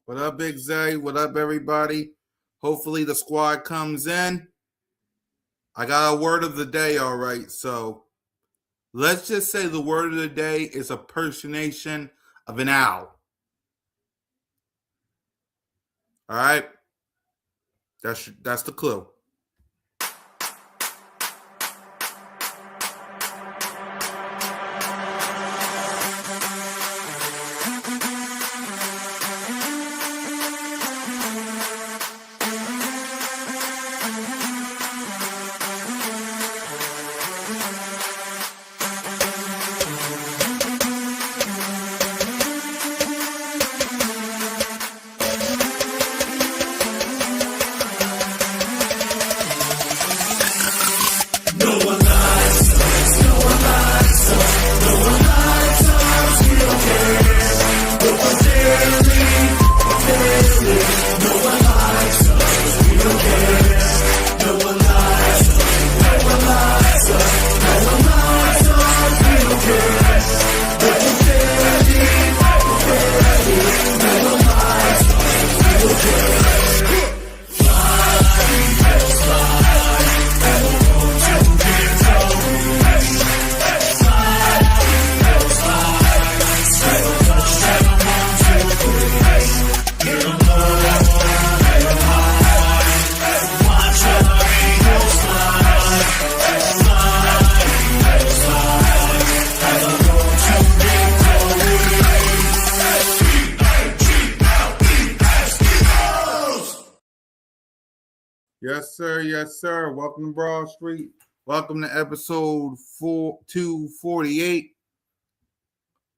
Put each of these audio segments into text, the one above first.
What up, Big Zay? What up, everybody? Hopefully the squad comes in. I got a word of the day, all right. So let's just say the word of the day is a personation of an owl. All right? That's the clue. Yes, sir. Yes, sir. Welcome to Broad Street. Welcome to episode 248.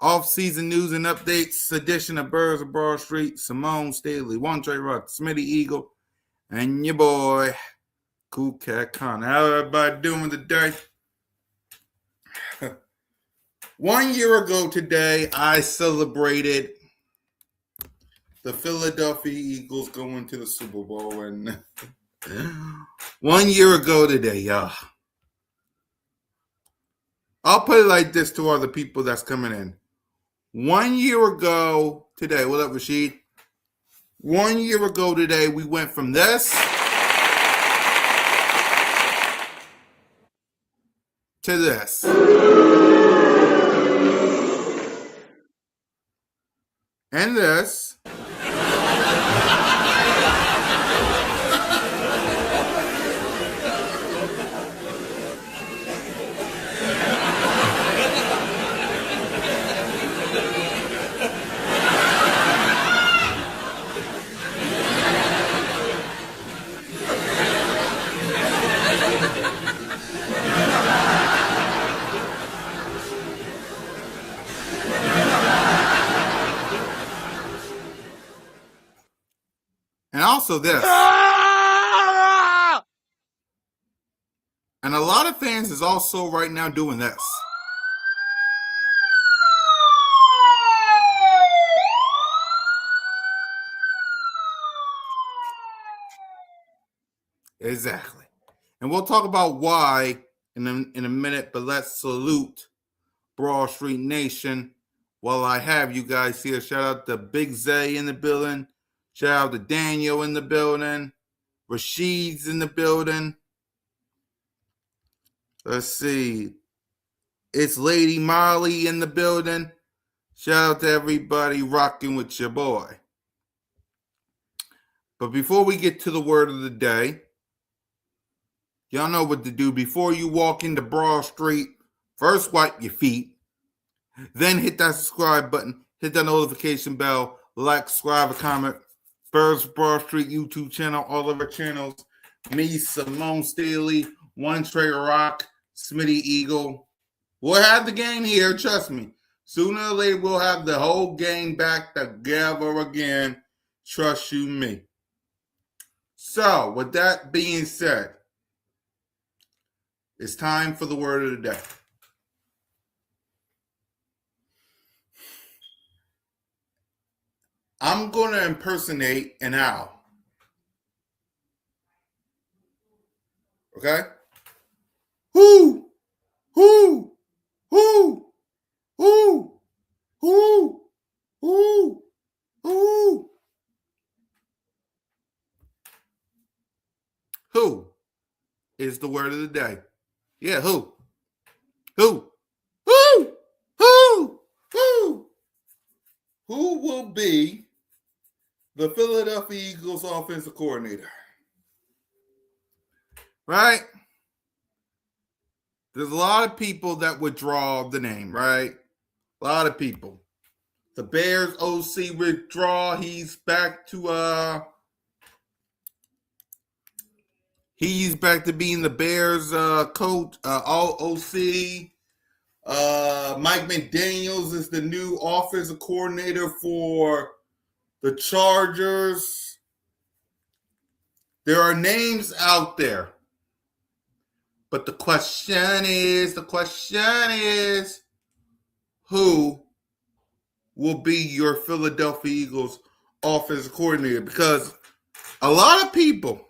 Off-season news and updates edition of Birds of Broad Street. Simone Staley, One Trey Rock, Smitty Eagle, and your boy, Cool Cat Con. How everybody doing today? 1 year ago today, I celebrated the Philadelphia Eagles going to the Super Bowl, and 1 year ago today, y'all. I'll put it like this to all the people that's coming in. 1 year ago today, what up, Rashid? 1 year ago today, we went from this to this. And this. And also this. And a lot of fans is also right now doing this. Exactly. And we'll talk about why in a minute, but let's salute Broad Street Nation while I have you guys here. Shout out to Big Zay in the building. Shout out to Daniel in the building. Rashid's in the building. Let's see. It's Lady Molly in the building. Shout out to everybody rocking with your boy. But before we get to the word of the day, y'all know what to do. Before you walk into Broad Street, first wipe your feet. Then hit that subscribe button. Hit that notification bell. Like, subscribe, comment. Birds Broad Street YouTube channel. All of our channels. Me, Simone Staley, One Trey Rock, Smitty Eagle. We'll have the game here. Trust me. Sooner or later, we'll have the whole game back together again. Trust you me. So, with that being said, it's time for the word of the day. I'm going to impersonate an owl. Okay? Whoo! Whoo! Whoo! Whoo! Whoo! Whoo! Whoo! is the word of the day. Yeah, who? Who? Who? Who? Who? Who will be the Philadelphia Eagles offensive coordinator? Right? There's a lot of people that would draw the name, right? A lot of people. The Bears OC withdraw. He's back to being the Bears coach, all OC. Mike McDaniels is the new offensive coordinator for the Chargers. There are names out there. But the question is, who will be your Philadelphia Eagles offensive coordinator? Because a lot of people,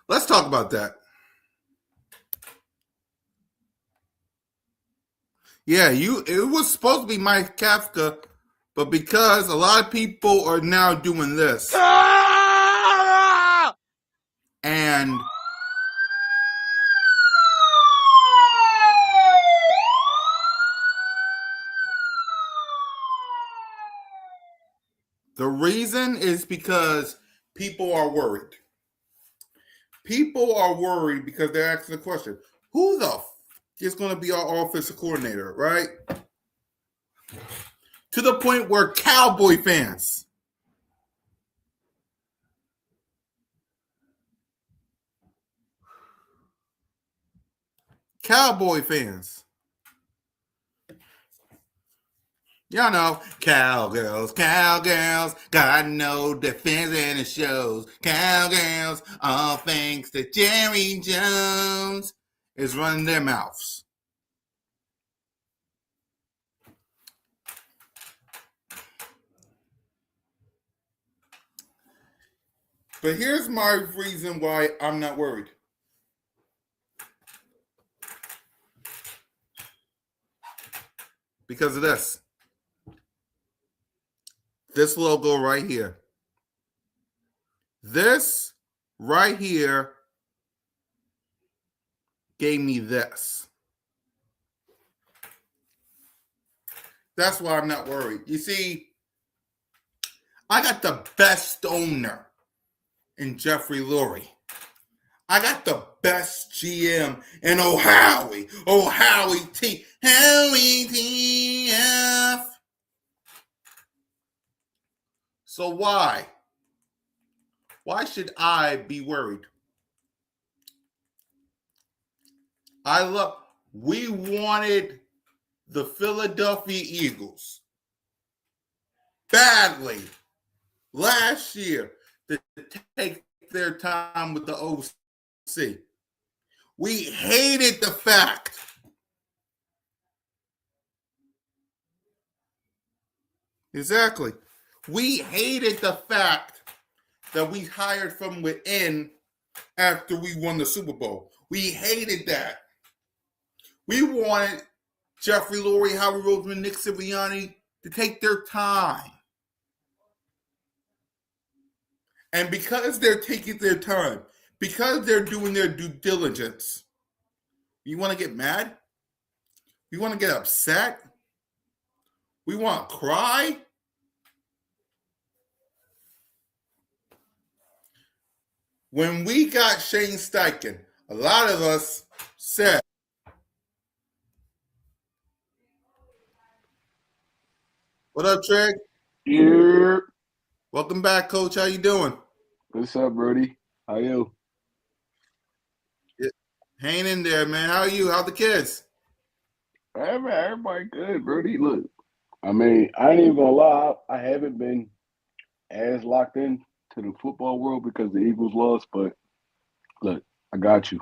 let's talk about that. Yeah, it was supposed to be Mike Kafka, but because a lot of people are now doing this. And the reason is because people are worried. People are worried because they're asking the question, who the is going to be our offensive coordinator, right? To the point where Cowboy fans y'all know, cowgirls, got no defense in the shows. Cowgirls, all thanks to Jerry Jones, is running their mouths. But here's my reason why I'm not worried. Because of this. This logo right here. This right here gave me this. That's why I'm not worried. You see, I got the best owner in Jeffrey Lurie. I got the best GM in Howie TF. So why? Why should I be worried? We wanted the Philadelphia Eagles badly last year to take their time with the OC. We hated the fact exactly. We hated the fact that we hired from within after we won the Super Bowl. We hated that. We wanted Jeffrey Lurie, Howie Roseman, Nick Sirianni to take their time. And because they're taking their time, because they're doing their due diligence, you want to get mad? You want to get upset? We want to cry? When we got Shane Steichen, a lot of us said, "What up, Trey? Yeah. Welcome back, Coach. How you doing?" What's up, Brody? How you? Hang in there, man. How are you? How the kids? Hey, man, everybody good, Brody. Look, I mean, I ain't even gonna lie. I haven't been as locked in to the football world because the Eagles lost, but look, I got you.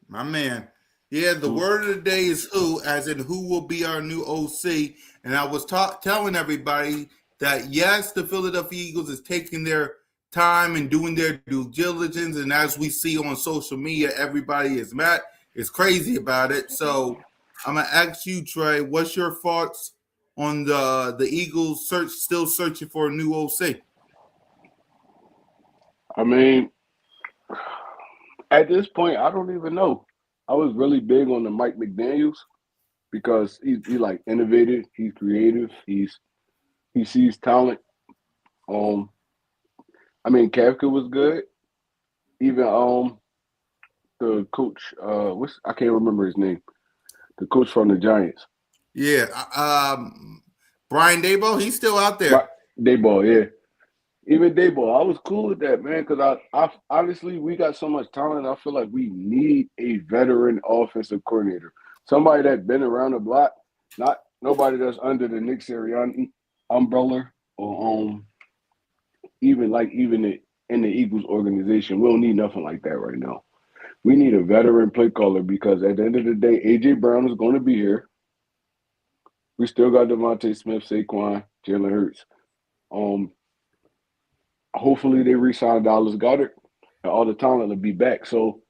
My man. Yeah, the word of the day is who, as in who will be our new OC. And I was telling everybody that, yes, the Philadelphia Eagles is taking their time and doing their due diligence. And as we see on social media, everybody is mad, is crazy about it. So I'm going to ask you, Trey, what's your thoughts on the Eagles still searching for a new OC? I mean, at this point, I don't even know. I was really big on the Mike McDaniels because he like innovative, he's creative, he sees talent. Um, I mean, Kafka was good. Even the coach, I can't remember his name. The coach from the Giants, Yeah. Brian Dabo, he's still out right? there. Dayball, yeah. Even Dayball, I was cool with that, man, because I honestly we got so much talent. I feel like we need a veteran offensive coordinator, somebody that's been around the block, not nobody that's under the Nick Sirianni umbrella or in the Eagles organization. We don't need nothing like that right now. We need a veteran play caller because at the end of the day, AJ Brown is going to be here. We still got Devontae Smith, Saquon, Jalen Hurts. Um, Hopefully they re-sign Dallas Goddard, and all the talent will be back. So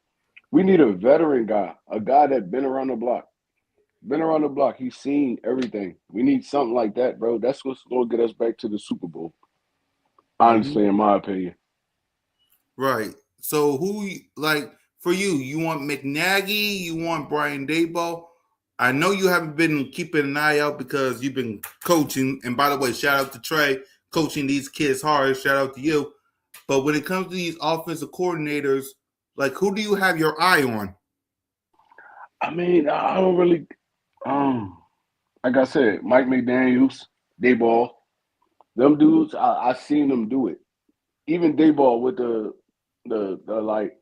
we need a veteran guy, a guy that been around the block. Been around the block. He's seen everything. We need something like that, bro. That's what's gonna get us back to the Super Bowl. Hmm. Honestly, in my opinion. Right. So like for you? You want McNaghy? You want Brian Dabo? I know you haven't been keeping an eye out because you've been coaching. And by the way, shout out to Trey coaching these kids hard. Shout out to you. But when it comes to these offensive coordinators, like who do you have your eye on? I mean, I don't really um like I said, Mike McDaniels, Dayball, them dudes, I seen them do it. Even Dayball with the like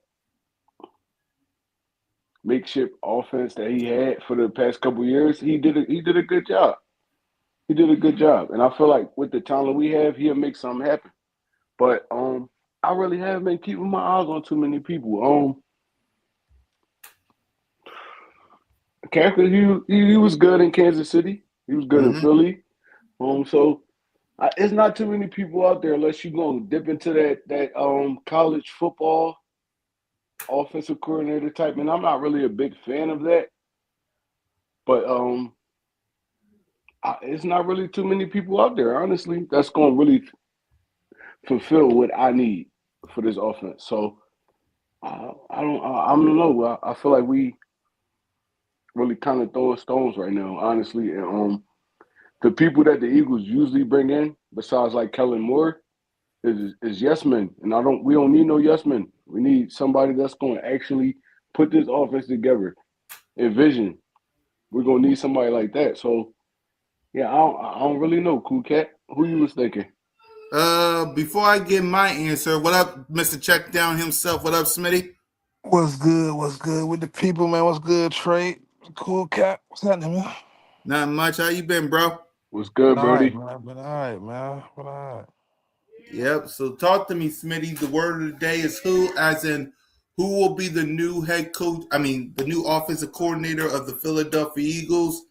makeshift offense that he had for the past couple years, he did a good job. He did a good job, and I feel like with the talent we have, he'll make something happen. But I really haven't been keeping my eyes on too many people. Kaepernick, he was good in Kansas City. He was good in Mm-hmm. Philly. So it's not too many people out there unless you go dip into that college football offensive coordinator type. And I'm not really a big fan of that. But it's not really too many people out there, honestly, that's going to really fulfill what I need for this offense. So I don't know. I feel like we really kind of throwing stones right now, honestly. And the people that the Eagles usually bring in, besides like Kellen Moore, is yes men, and we don't need no yes men. We need somebody that's going to actually put this offense together. Envision. We're gonna need somebody like that. So yeah, I don't really know, Cool Cat. Who you was thinking? Before I give my answer, what up, Mr. Check Down himself? What up, Smitty? What's good? What's good with the people, man? What's good, Trey? Cool cat. What's happening, man? Not much. How you been, bro? What's Been good, all right, Brody? man. Been all right, man. Been all right. Yep. So talk to me, Smitty. The word of the day is who, as in who will be the new head coach? I mean, the new offensive coordinator of the Philadelphia Eagles.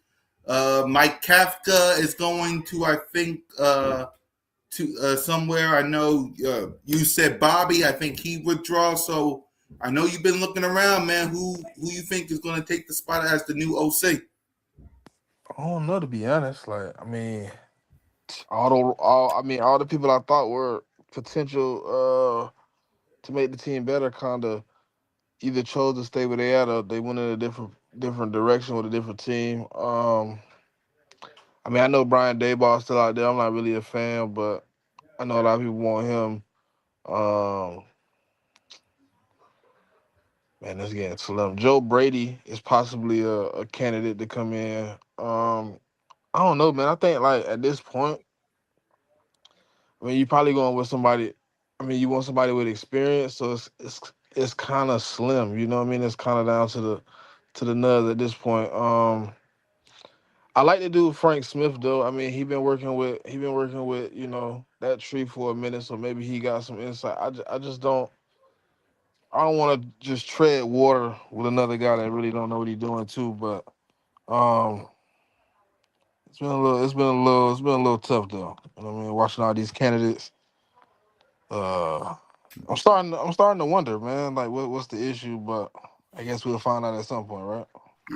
Mike Kafka is going to, I think, to somewhere. I know you said Bobby. I think he withdraw. So I know you've been looking around, man. Who you think is going to take the spot as the new OC? I don't know, to be honest. Like, I mean, all the people I thought were potential to make the team better, kind of either chose to stay where they at or they went in a different direction with a different team. I mean, I know Brian Dayball's still out there. I'm not really a fan, but I know a lot of people want him. Um, Man, that's getting slim. Joe Brady is possibly a candidate to come in. I don't know, man. I think like at this point, I mean, you probably going with somebody. I mean, you want somebody with experience, so it's kind of slim. You know what I mean? It's kind of down to the nuts at this point. I like to do Frank Smith though. I mean, he been working with that tree for a minute, so maybe he got some insight. I just don't. I don't want to just tread water with another guy that really don't know what he's doing too. But um, it's been a little tough though. You know what I mean? Watching all these candidates, uh, I'm starting to wonder, man. Like, what's the issue? But I guess we'll find out at some point, right?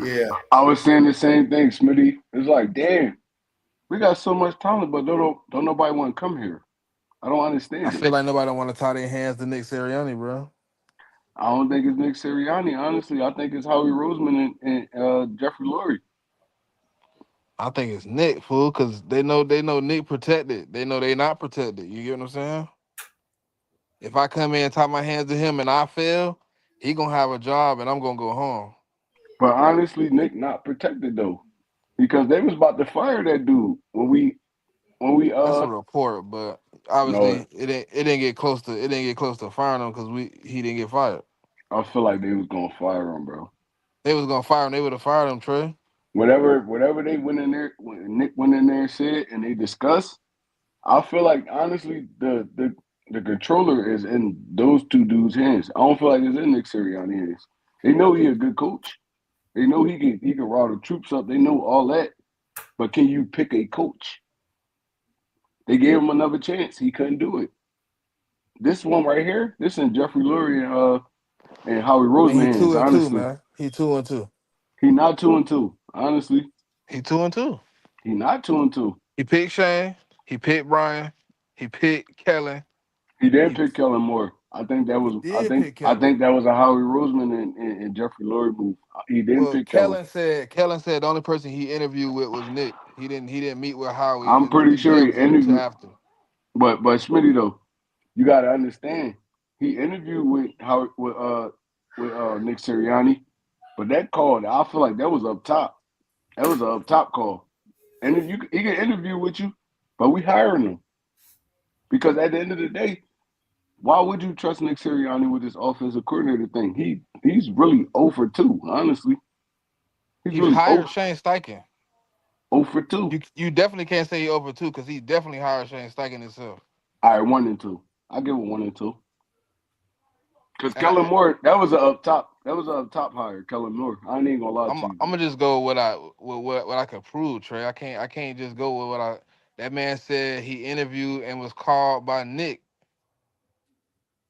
Yeah. I was saying the same thing, Smitty. It's like, damn, we got so much talent, but don't nobody want to come here. I don't I understand it. feel like nobody want to tie their hands to Nick Sirianni, bro. I don't think it's Nick Sirianni. Honestly, I think it's Howie Roseman and Jeffrey Lurie. I think it's Nick, fool, because they know Nick protected. They know they not protected. You get what I'm saying? If I come in and tie my hands to him and I fail, he gonna have a job and I'm gonna go home. But honestly, Nick not protected though, because they was about to fire that dude when we That's a report, but no, obviously it didn't get close to firing him because he didn't get fired. I feel like they was gonna fire him, bro. They was gonna fire him. They would have fired him, Trey. Whatever they went in there, when Nick went in there and said, and they discussed, I feel like honestly the controller is in those two dudes' hands. I don't feel like it's in Nick Sirianni's hands. They know he a good coach. They know he can rile the troops up. They know all that. But can you pick a coach? They gave him another chance. He couldn't do it. This one right here, this in Jeffrey Lurie and Howie I mean, he Roseman hands. 2-2, Honestly, man. He 2-2. he not 2-2. Honestly, He 2-2. he not 2-2. He picked Shane. He picked Brian. He picked Kellen. He didn't He pick Kellen Moore. I think that he was I did think pick I Kellen. think that was a Howie Roseman and Jeffrey Lurie move. He didn't Well, pick Kellen. Kellen said the only person he interviewed with was Nick. He didn't meet with Howie I'm pretty and sure he Jefferson until interviewed, after. but Smitty though, you got to understand, he interviewed with Howard with Nick Sirianni, but that call, I feel like that was up top. That was an up top call, and if he can interview with you, but we hiring him because at the end of the day, why would you trust Nick Sirianni with this offensive coordinator thing? He's really 0 for 2, honestly. He's He really 0, hired Shane Steichen. 0 for 2. You definitely can't say he over two because he definitely hired Shane Steichen himself. All right, 1 and 2. I give it 1 and 2. Because And Kellen Moore, that was a up top. That was a up top hire, Kellen Moore. I ain't gonna lie I'm to you. I'm gonna just go with what I could prove, Trey. I can't just go with what I that man said he interviewed and was called by Nick.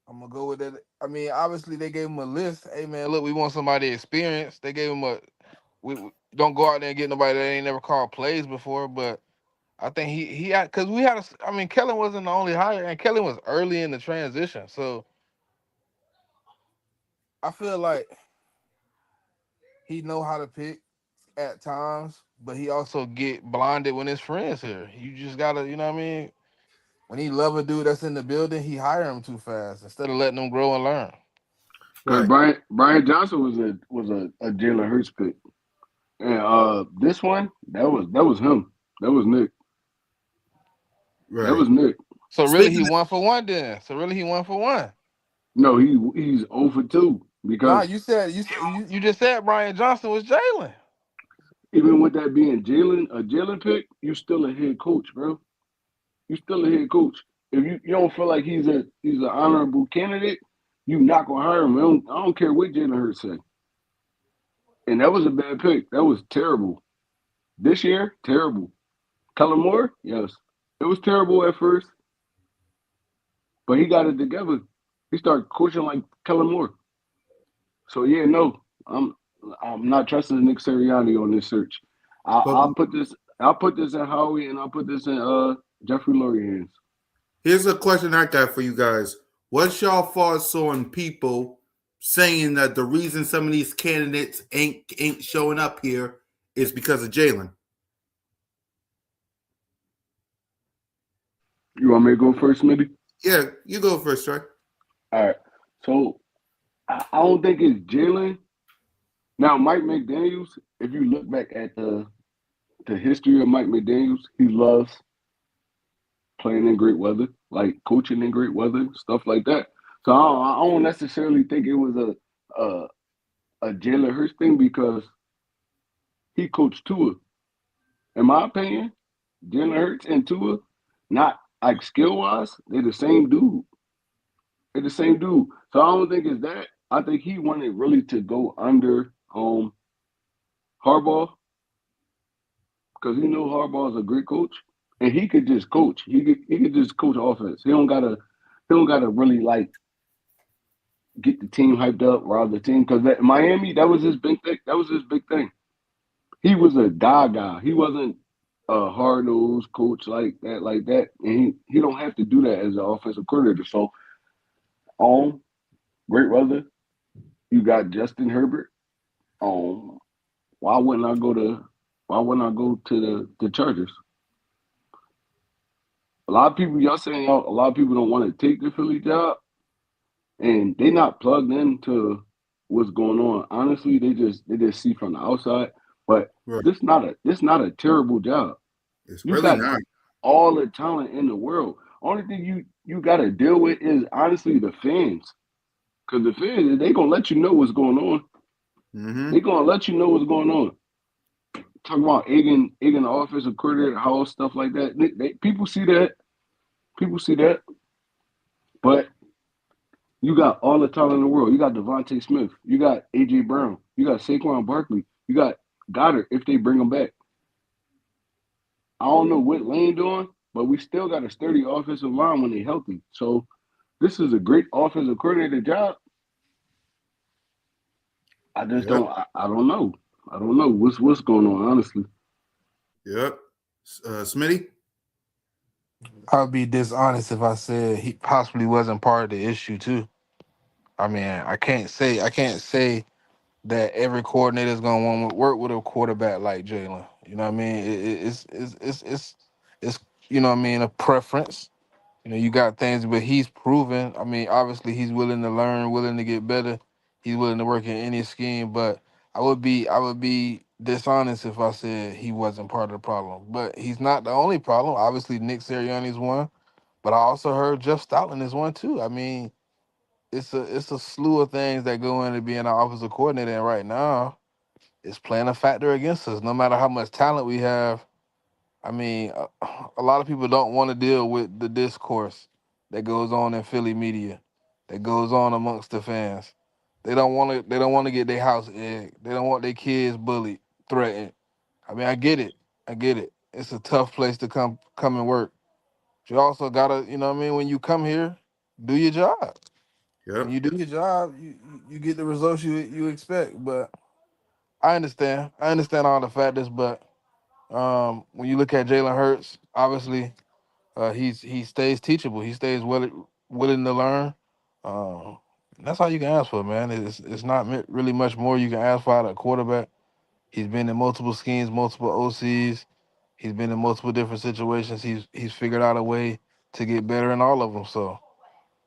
I'm gonna go with that. I mean, obviously they gave him a list. Hey man, look, we want somebody experienced. They gave him we don't go out there and get nobody that ain't never called plays before. But I think he had because we had. I mean, Kellen wasn't the only hire, and Kellen was early in the transition. So I feel like he know how to pick at times, but he also get blinded when his friends here. You just gotta, you know what I mean? When he love a dude that's in the building, he hire him too fast instead of letting them grow and learn. Because Right. Brian Johnson was a Jalen Hurts pick, and this one that was him. That was Nick. That Right. was Nick. So really, he Speaking of, 1 for 1 then. So really, he 1 for 1. No, he's 0 for 2 Nah, because you just said Brian Johnson was Jalen. even with that being a Jalen pick, you still a head coach, bro. You still a head coach. If you don't feel like he's an honorable candidate, you not gonna hire him. I don't care what Jalen Hurts say. And that was a bad pick. That was terrible. This year, terrible. Kellen Moore, yes, it was terrible at first, but he got it together. He started coaching like Kellen Moore. So yeah, no, I'm not trusting Nick Sirianni on this search. I, but I'll put this I'll put this in Howie and I'll put this in Jeffrey Lurie hands. here's a question I got for you guys. What's y'all thoughts on people saying that the reason some of these candidates ain't showing up here is because of Jalen? You want me to go first, Smitty? Yeah, you go first, right? All right. So I don't think it's Jalen. Now, Mike McDaniels, if you look back at the history of Mike McDaniels, he loves playing in great weather, like coaching in great weather, stuff like that. So I don't necessarily think it was a Jalen Hurts thing because he coached Tua. In my opinion, Jalen Hurts and Tua, not like skill wise, they're the same dude. They're the same dude. So I don't think it's that. I think he wanted really to go under Harbaugh because he know Harbaugh is a great coach, and he could just coach. He could just coach offense. He don't gotta really like get the team hyped up, rile the team. Because Miami, that was his big thing. That was his big thing. He was a guy. He wasn't. a hard nosed coach like that, and he don't have to do that as an offensive coordinator. So on great weather, you got Justin Herbert. Um, why wouldn't I go to the Chargers? A lot of people, y'all saying a lot of people don't want to take the Philly job, and they not plugged into what's going on. Honestly, they just see from the outside. But Right. this not a terrible job. It's You really got not. all the talent in the world. Only thing you got to deal with is honestly the fans, because the fans they gonna let you know what's going on. They Mm-hmm. gonna let you know what's going on. Talking about egging the offensive coordinator, house stuff like that. People see that. People see that. But you got all the talent in the world. You got Devontae Smith. You got AJ Brown. You got Saquon Barkley. You got Goddard if they bring him back. I don't know what Lane doing, but we still got a sturdy offensive line when they're healthy. So this is a great offensive coordinator job. I just Yep. don't. I don't know. I don't know what's going on. Honestly, Yep. Smitty. I'd be dishonest if I said he possibly wasn't part of the issue too. I mean, I can't say that every coordinator is gonna want to work with a quarterback like Jalen. You know what I mean? It's you know what I mean, a preference. You know, you got things, but he's proven. I mean, obviously he's willing to learn, willing to get better. He's willing to work in any scheme. But I would be dishonest if I said he wasn't part of the problem. But he's not the only problem. Obviously, Nick Sirianni's one, but I also heard Jeff Stoutland is one too. I mean, it's a slew of things that go into being an offensive coordinator, and right now it's playing a factor against us. No matter how much talent we have, I mean, a lot of people don't want to deal with the discourse that goes on in Philly media, that goes on amongst the fans. They don't want to. They don't want to get their house egged. They don't want their kids bullied, threatened. I mean, I get it. I get it. It's a tough place to come and work. But you also gotta, you know what I mean. When you come here, do your job. When Yep. you do your job, you get the results you expect. But I understand. I understand all the factors, but when you look at Jalen Hurts, obviously he stays teachable. He stays willing to learn. And that's all you can ask for, man. It's not really much more you can ask for out of a quarterback. He's been in multiple schemes, multiple OCs. He's been in multiple different situations. He's figured out a way to get better in all of them. So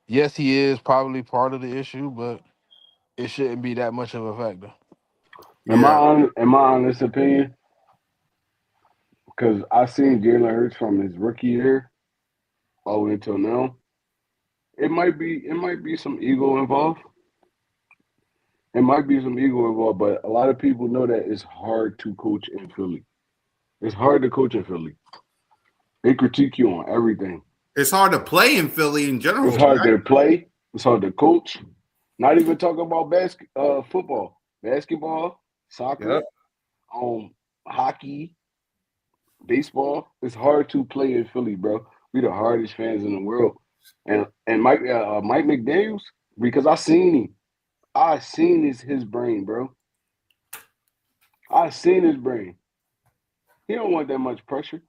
yes, he is probably part of the issue, but it shouldn't be that much of a factor. Yeah. in my honest opinion, because I seen Jalen Hurts from his rookie year all the way until now. It might be some ego involved. It might be some ego involved, but a lot of people know that it's hard to coach in Philly. It's hard to coach in Philly. They critique you on everything. It's hard to play in Philly in It's general, hard right? to play. It's hard to coach. Not even talking about football, basketball, soccer, Yep. um, hockey, baseball. It's hard to play in Philly, bro. We the hardest fans in the world. And Mike McDaniel's, because I seen him. I seen his brain, bro. I seen his brain. He don't want that much pressure.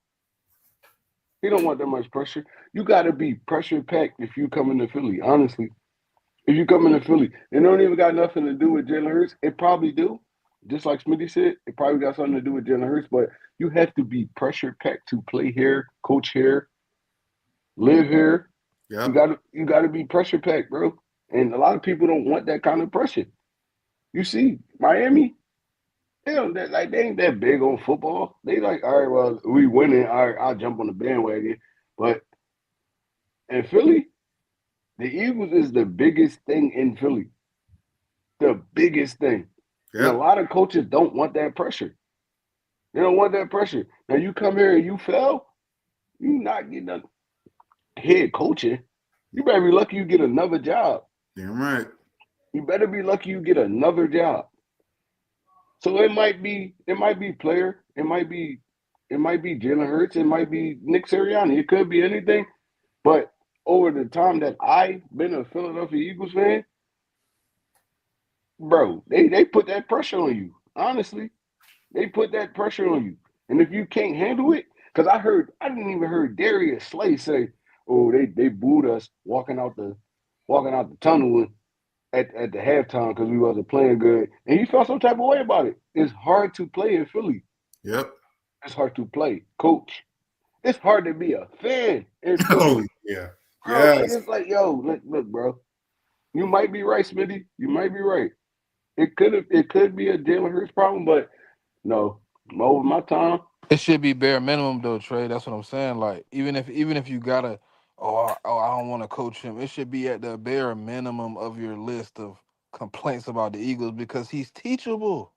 He don't want that much pressure. You got to be pressure packed if you come into Philly. Honestly, if you come into Philly, it don't even got nothing to do with Jalen Hurts. It probably do. Just like Smitty said, it probably got something to do with Jalen Hurts. But you have to be pressure packed to play here, coach here, live here. You Yep. got to you got to be pressure packed, bro. And a lot of people don't want that kind of pressure. You see, Miami, they ain't that big on football. They like, all right, well, we winning. All right, I'll jump on the bandwagon. But in Philly, the Eagles is the biggest thing in Philly. The biggest thing. And a Yep. lot of coaches don't want that pressure. They don't want that pressure. Now you come here and you fail, you not getting a head coaching. You better be lucky you get another job. Damn right. You better be lucky you get another job. So it might be player, it might be Jalen Hurts, it might be Nick Sirianni, it could be anything. But over the time that I've been a Philadelphia Eagles fan, bro, they put that pressure on you. Honestly, they put that pressure on you. And if you can't handle it, Because I didn't even hear Darius Slay say, "Oh, they booed us walking out the tunnel at the halftime because we wasn't playing good," and he felt some type of way about it. It's hard to play in Philly. Yep. It's hard to play, coach. It's hard to be a fan in Oh Philly, yeah. bro. Like Yes. it's like, yo, look, bro. You might be right, Smitty. You might be right. It could be a Jalen Hurts problem, but no, over my time. It should be bare minimum though, Trey. That's what I'm saying. Like even if you gotta, I don't want to coach him. It should be at the bare minimum of your list of complaints about the Eagles because he's teachable.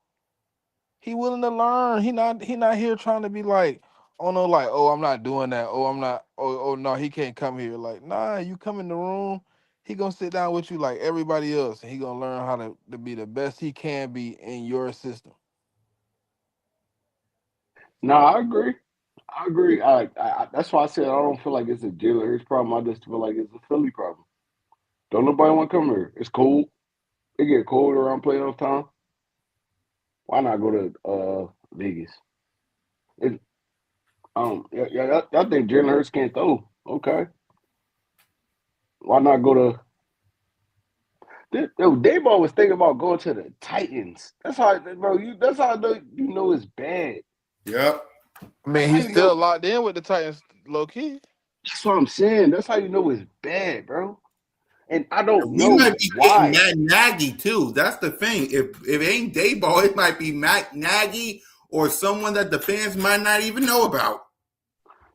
He willing to learn. He not here trying to be like, oh no, like, oh, I'm not doing that. Oh, I'm not. Oh no, he can't come here. Like, nah, you come in the room. He gonna sit down with you like everybody else, and he gonna learn how to be the best he can be in your system. No, I agree. I agree. That's why I said I don't feel like it's a Jalen Hurts problem. I just feel like it's a Philly problem. Don't nobody want to come here. It's cold. It get cold around playoff time. Why not go to Vegas? It, I think Jalen Hurts can't throw. Okay, why not go to? Dave was thinking about going to the Titans. That's how, bro. That's how you know it's bad. Yep. I That's mean, how he's you know. still locked in with the Titans, low key. That's what I'm saying. That's how you know it's bad, bro. And I don't We know might be getting why. Matt Nagy too. That's the thing. If it ain't Dayball, it might be Matt Nagy or someone that the fans might not even know about.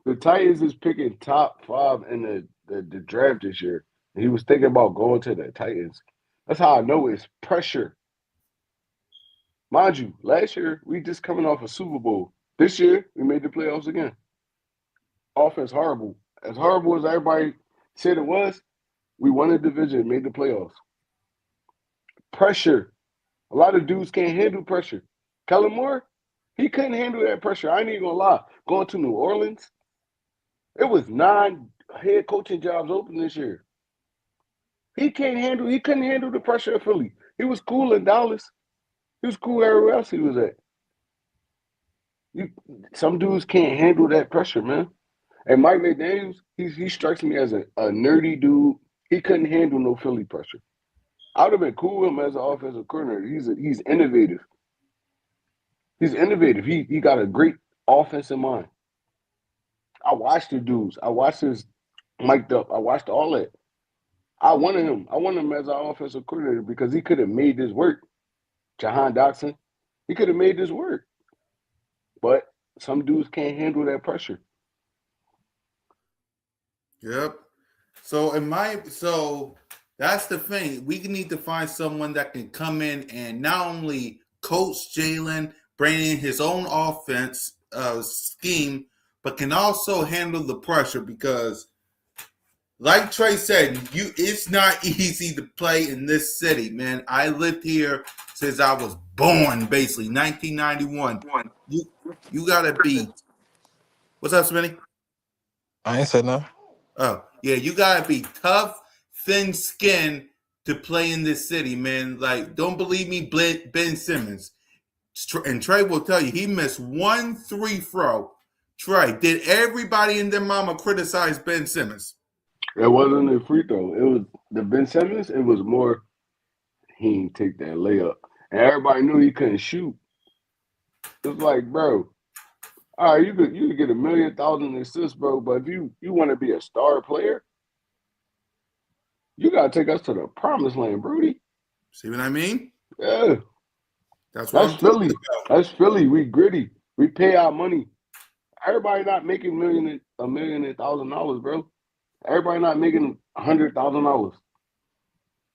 The Titans is picking top 5 in the draft this year. And he was thinking about going to the Titans. That's how I know it's pressure. Mind you, last year we just coming off a Super Bowl. This year we made the playoffs again. Offense horrible. As horrible as everybody said it was, we won the division, made the playoffs. Pressure. A lot of dudes can't handle pressure. Kellen Moore, he couldn't handle that pressure. I ain't even gonna lie. Going to New Orleans, it was 9 head coaching jobs open this year. He couldn't handle the pressure of Philly. He was cool in Dallas. He was cool everywhere else he was at. You, some dudes can't handle that pressure, man. And Mike McDaniels, he strikes me as a nerdy dude. He couldn't handle no Philly pressure. I would have been cool with him as an offensive coordinator. He's innovative. He's innovative. He got a great offense in mind. I watched the dudes. I watched his mic'd up. I watched all that. I wanted him. I wanted him as our offensive coordinator because he could have made this work. Jahan Dotson, he could have made this work. But some dudes can't handle that pressure. Yep. So that's the thing. We need to find someone that can come in and not only coach Jalen, bring in his own offense scheme, but can also handle the pressure because, like Trey said, it's not easy to play in this city, man. I lived here since I was born, basically 1991. You gotta be. What's up, Smitty? I ain't said nothing. Oh, yeah, you gotta be tough, thin skin to play in this city, man. Like, don't believe me, Ben Simmons. And Trey will tell you, he missed 1 3 throw. Trey, did everybody and their mama criticize Ben Simmons? It wasn't a free throw. It was the Ben Simmons. It was more he didn't take that layup, and everybody knew he couldn't shoot. It's like, bro, all right, you could get 1,000,000 assists, bro, but if you want to be a star player, you gotta take us to the promised land, Brody. See what I mean? Yeah, That's what that's I'm talking Philly. about. That's Philly. We gritty. We pay our money. Everybody not making $1,000,000, bro. Everybody not making $100,000.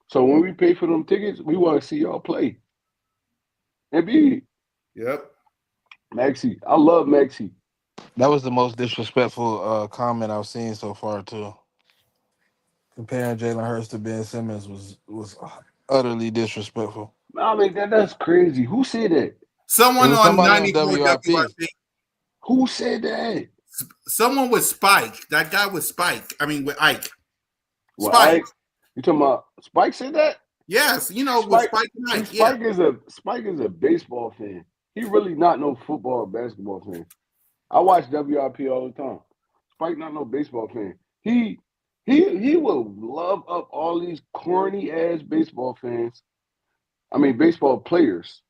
So when we pay for them tickets, we want to see y'all play. And be Yep. Maxie. I love Maxie. That was the most disrespectful comment I've seen so far too. Comparing Jalen Hurts to Ben Simmons was utterly disrespectful. I mean that's crazy. Who said that? It Someone was on somebody on 94 WIP. WIP. Who said that? Someone with Spike. That guy with Spike. I mean, with Ike. Well, Spike. you talking about Spike said that? Yes, with Spike. Spike and See, Ike. Yeah. Spike is a baseball fan. He really not no football or basketball fan. I watch WIP all the time. Spike not no baseball fan. He will love up all these corny ass baseball fans. I mean baseball players.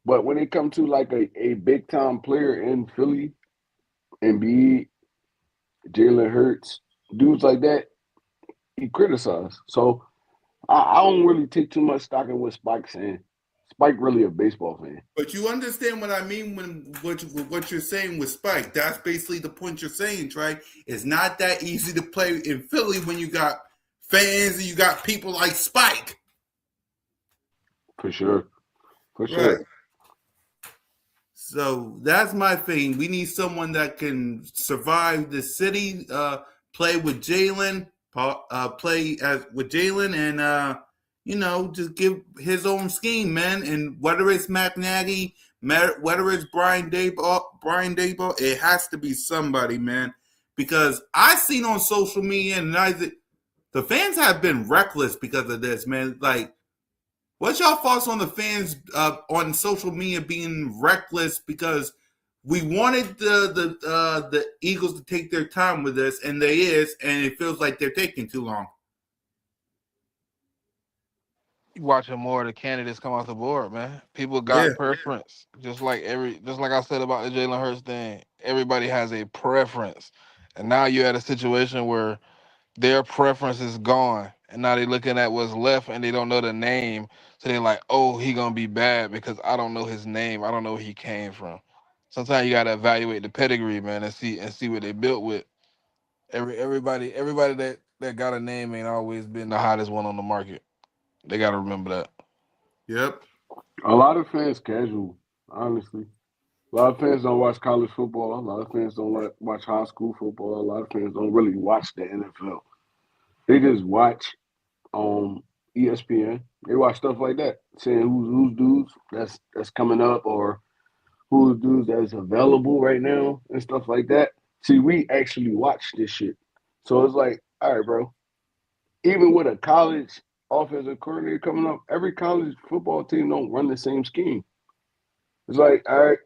But when it comes to like a big time player in Philly, Embiid, Jalen Hurts, dudes like that, he criticized. So I don't really take too much stock in what Spike's saying. Spike really a baseball fan. But you understand what I mean when what you're saying with Spike. That's basically the point you're saying, right? It's not that easy to play in Philly when you got fans and you got people like Spike. For sure. For Right. sure. So that's my thing. We need someone that can survive the city, play with Jalen, play as with Jalen, and just give his own scheme, man. And whether it's Matt Nagy, whether it's Brian Daboll, it has to be somebody, man. Because I seen on social media, and the fans have been reckless because of this, man. Like, what's your thoughts on the fans on social media being reckless because we wanted the Eagles to take their time with this, and and it feels like they're taking too long. You watching more of the candidates come off the board, man. People Yeah, got preference, just like I said about the Jalen Hurts thing. Everybody has a preference, and now you're at a situation where their preference is gone, and now they're looking at what's left, and they don't know the name, so they're like, "Oh, he gonna be bad because I don't know his name. I don't know where he came from." Sometimes you gotta evaluate the pedigree, man, and see what they built with. Everybody that got a name ain't always been the hottest one on the market. They gotta remember that. yep, A lot of fans casual, honestly. A lot of fans don't watch college football. A lot of fans don't watch high school football. A lot of fans don't really watch the NFL. They just watch ESPN. They watch stuff like that, saying who's dudes that's coming up or who's dudes that's available right now and stuff like that. See, we actually watch this shit. So it's like, all right, bro. Even with a college offensive coordinator coming up, every college football team don't run the same scheme. It's like, all right,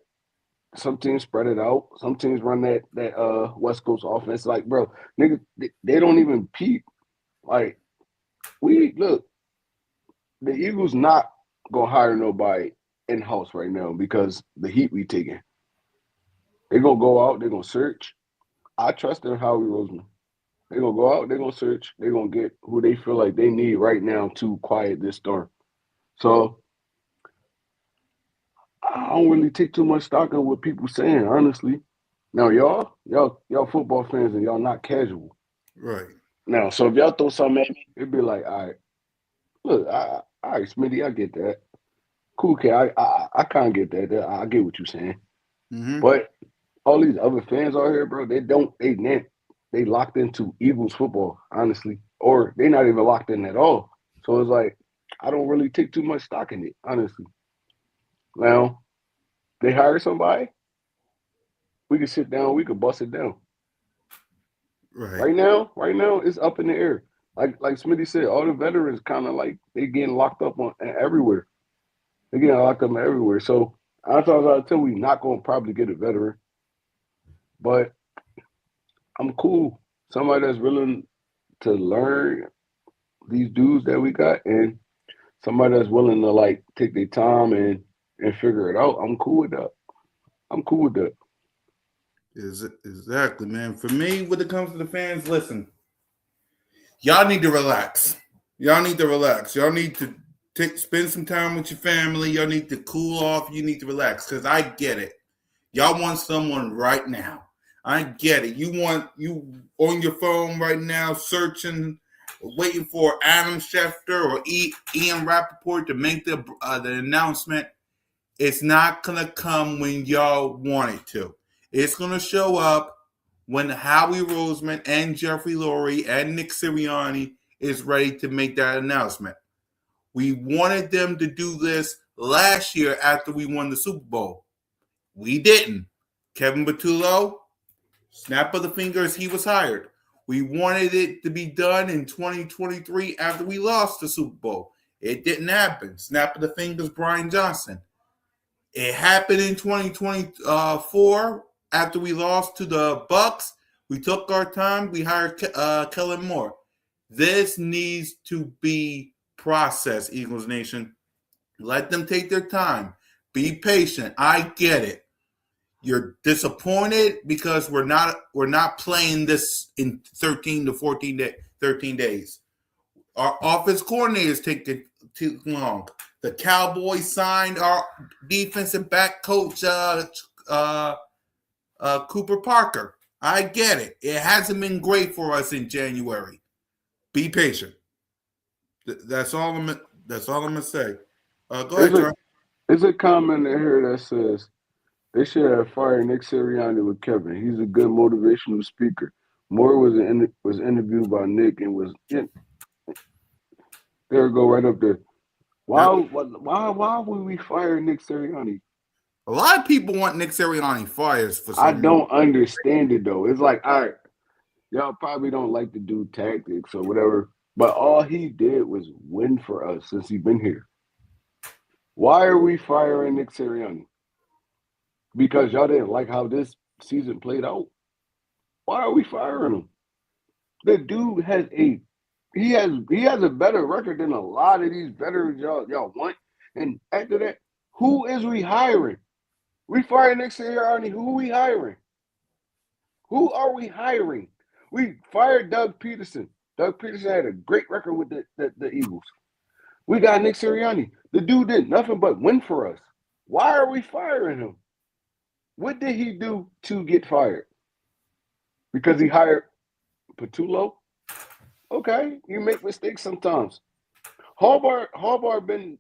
some teams spread it out. Some teams run that West Coast offense. Like, bro, niggas, they don't even peep. Like, we look, the Eagles not gonna hire nobody in house right now because the heat we taking. They're gonna go out. They're gonna search. I trust in Howie Roseman. They're gonna go out. They're gonna search. They're gonna get who they feel like they need right now to quiet this storm. So I don't really take too much stock in what people saying, honestly. Now y'all football fans and y'all not casual. right. Now, so if y'all throw something at me, it'd be like, all right, look, all right, Smitty, I get that. Cool, kid, I kind of get that. I get what you're saying. Mm-hmm. But all these other fans out here, bro, they locked into Eagles football, honestly, or they not even locked in at all. So it's like I don't really take too much stock in it, honestly. Now they hire somebody, we can sit down, we could bust it down. Right. Right now, it's up in the air. Like Smitty said, all the veterans kind of like they getting locked up on everywhere. They getting locked up everywhere. So I thought out of 10, we not gonna probably get a veteran, but I'm cool. Somebody that's willing to learn these dudes that we got, and somebody that's willing to like take their time and figure it out. I'm cool with that. I'm cool with that. Exactly, man. For me, when it comes to the fans, listen, y'all need to relax. Y'all need to relax. Y'all need to spend some time with your family. Y'all need to cool off. You need to relax because I get it. Y'all want someone right now. I get it. You want you on your phone right now, searching, waiting for Adam Schefter or Ian Rappaport to make the announcement. It's not gonna come when y'all want it to. It's gonna show up when Howie Roseman and Jeffrey Lurie and Nick Sirianni is ready to make that announcement. We wanted them to do this last year after we won the Super Bowl. We didn't. Kevin Patullo, snap of the fingers, he was hired. We wanted it to be done in 2023 after we lost the Super Bowl. It didn't happen. Snap of the fingers, Brian Johnson. It happened in 2024 after we lost to the Bucks, we took our time. We hired Kellen Moore. This needs to be processed, Eagles Nation. Let them take their time. Be patient. I get it. You're disappointed because we're not playing this in 13 to 13 days. Our offense coordinators take too long. The Cowboys signed our defensive back coach, Cooper Parker. I get it. It hasn't been great for us in January. Be patient. That's all I'm. That's all I'm gonna say. Go There's ahead, a John. there's a comment in here that says they should have fired Nick Sirianni with Kevin. He's a good motivational speaker. Moore was interviewed by Nick and was there. Go right up there. Why Yep. why would we fire Nick Sirianni? A lot of people want Nick Sirianni fired for I some reason. don't understand it though. It's like, all right, y'all probably don't like to do tactics or whatever, but all he did was win for us since he's been here. Why are we firing Nick Sirianni? Because y'all didn't like how this season played out. Why are we firing him? The dude has a better record than a lot of these veterans y'all want. And after that, who is we hiring? We fired Nick Sirianni. Who are we hiring? Who are we hiring? We fired Doug Peterson. Doug Peterson had a great record with the Eagles. We got Nick Sirianni. The dude did nothing but win for us. Why are we firing him? What did he do to get fired? Because he hired Patullo? Okay, you make mistakes sometimes. Harbaugh been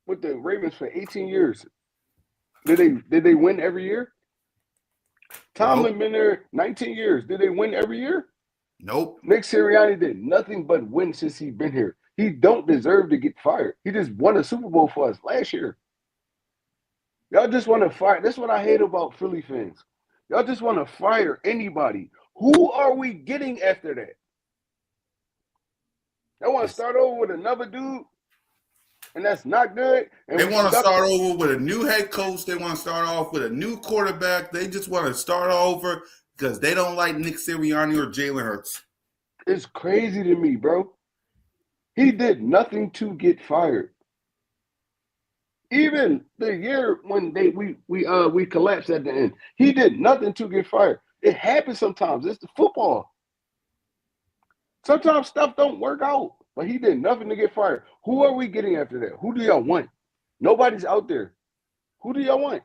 with the Ravens for 18 years. Did they win every year? Nope. Tomlin been there 19 years. Did they win every year? Nope. Nick Sirianni did nothing but win since he been here. He don't deserve to get fired. He just won a Super Bowl for us last year. Y'all just want to fire. That's what I hate about Philly fans. Y'all just want to fire anybody. Who are we getting after that? Y'all want to start over with another dude, and that's not good. And They we want to stuck. start over with a new head coach. They want to start off with a new quarterback. They just want to start over because they don't like Nick Sirianni or Jalen Hurts. It's crazy to me, bro. He did nothing to get fired. Even the year when we collapsed at the end, he did nothing to get fired. It happens sometimes. It's the football. Sometimes stuff don't work out, but he did nothing to get fired. Who are we getting after that? Who do y'all want? Nobody's out there. Who do y'all want?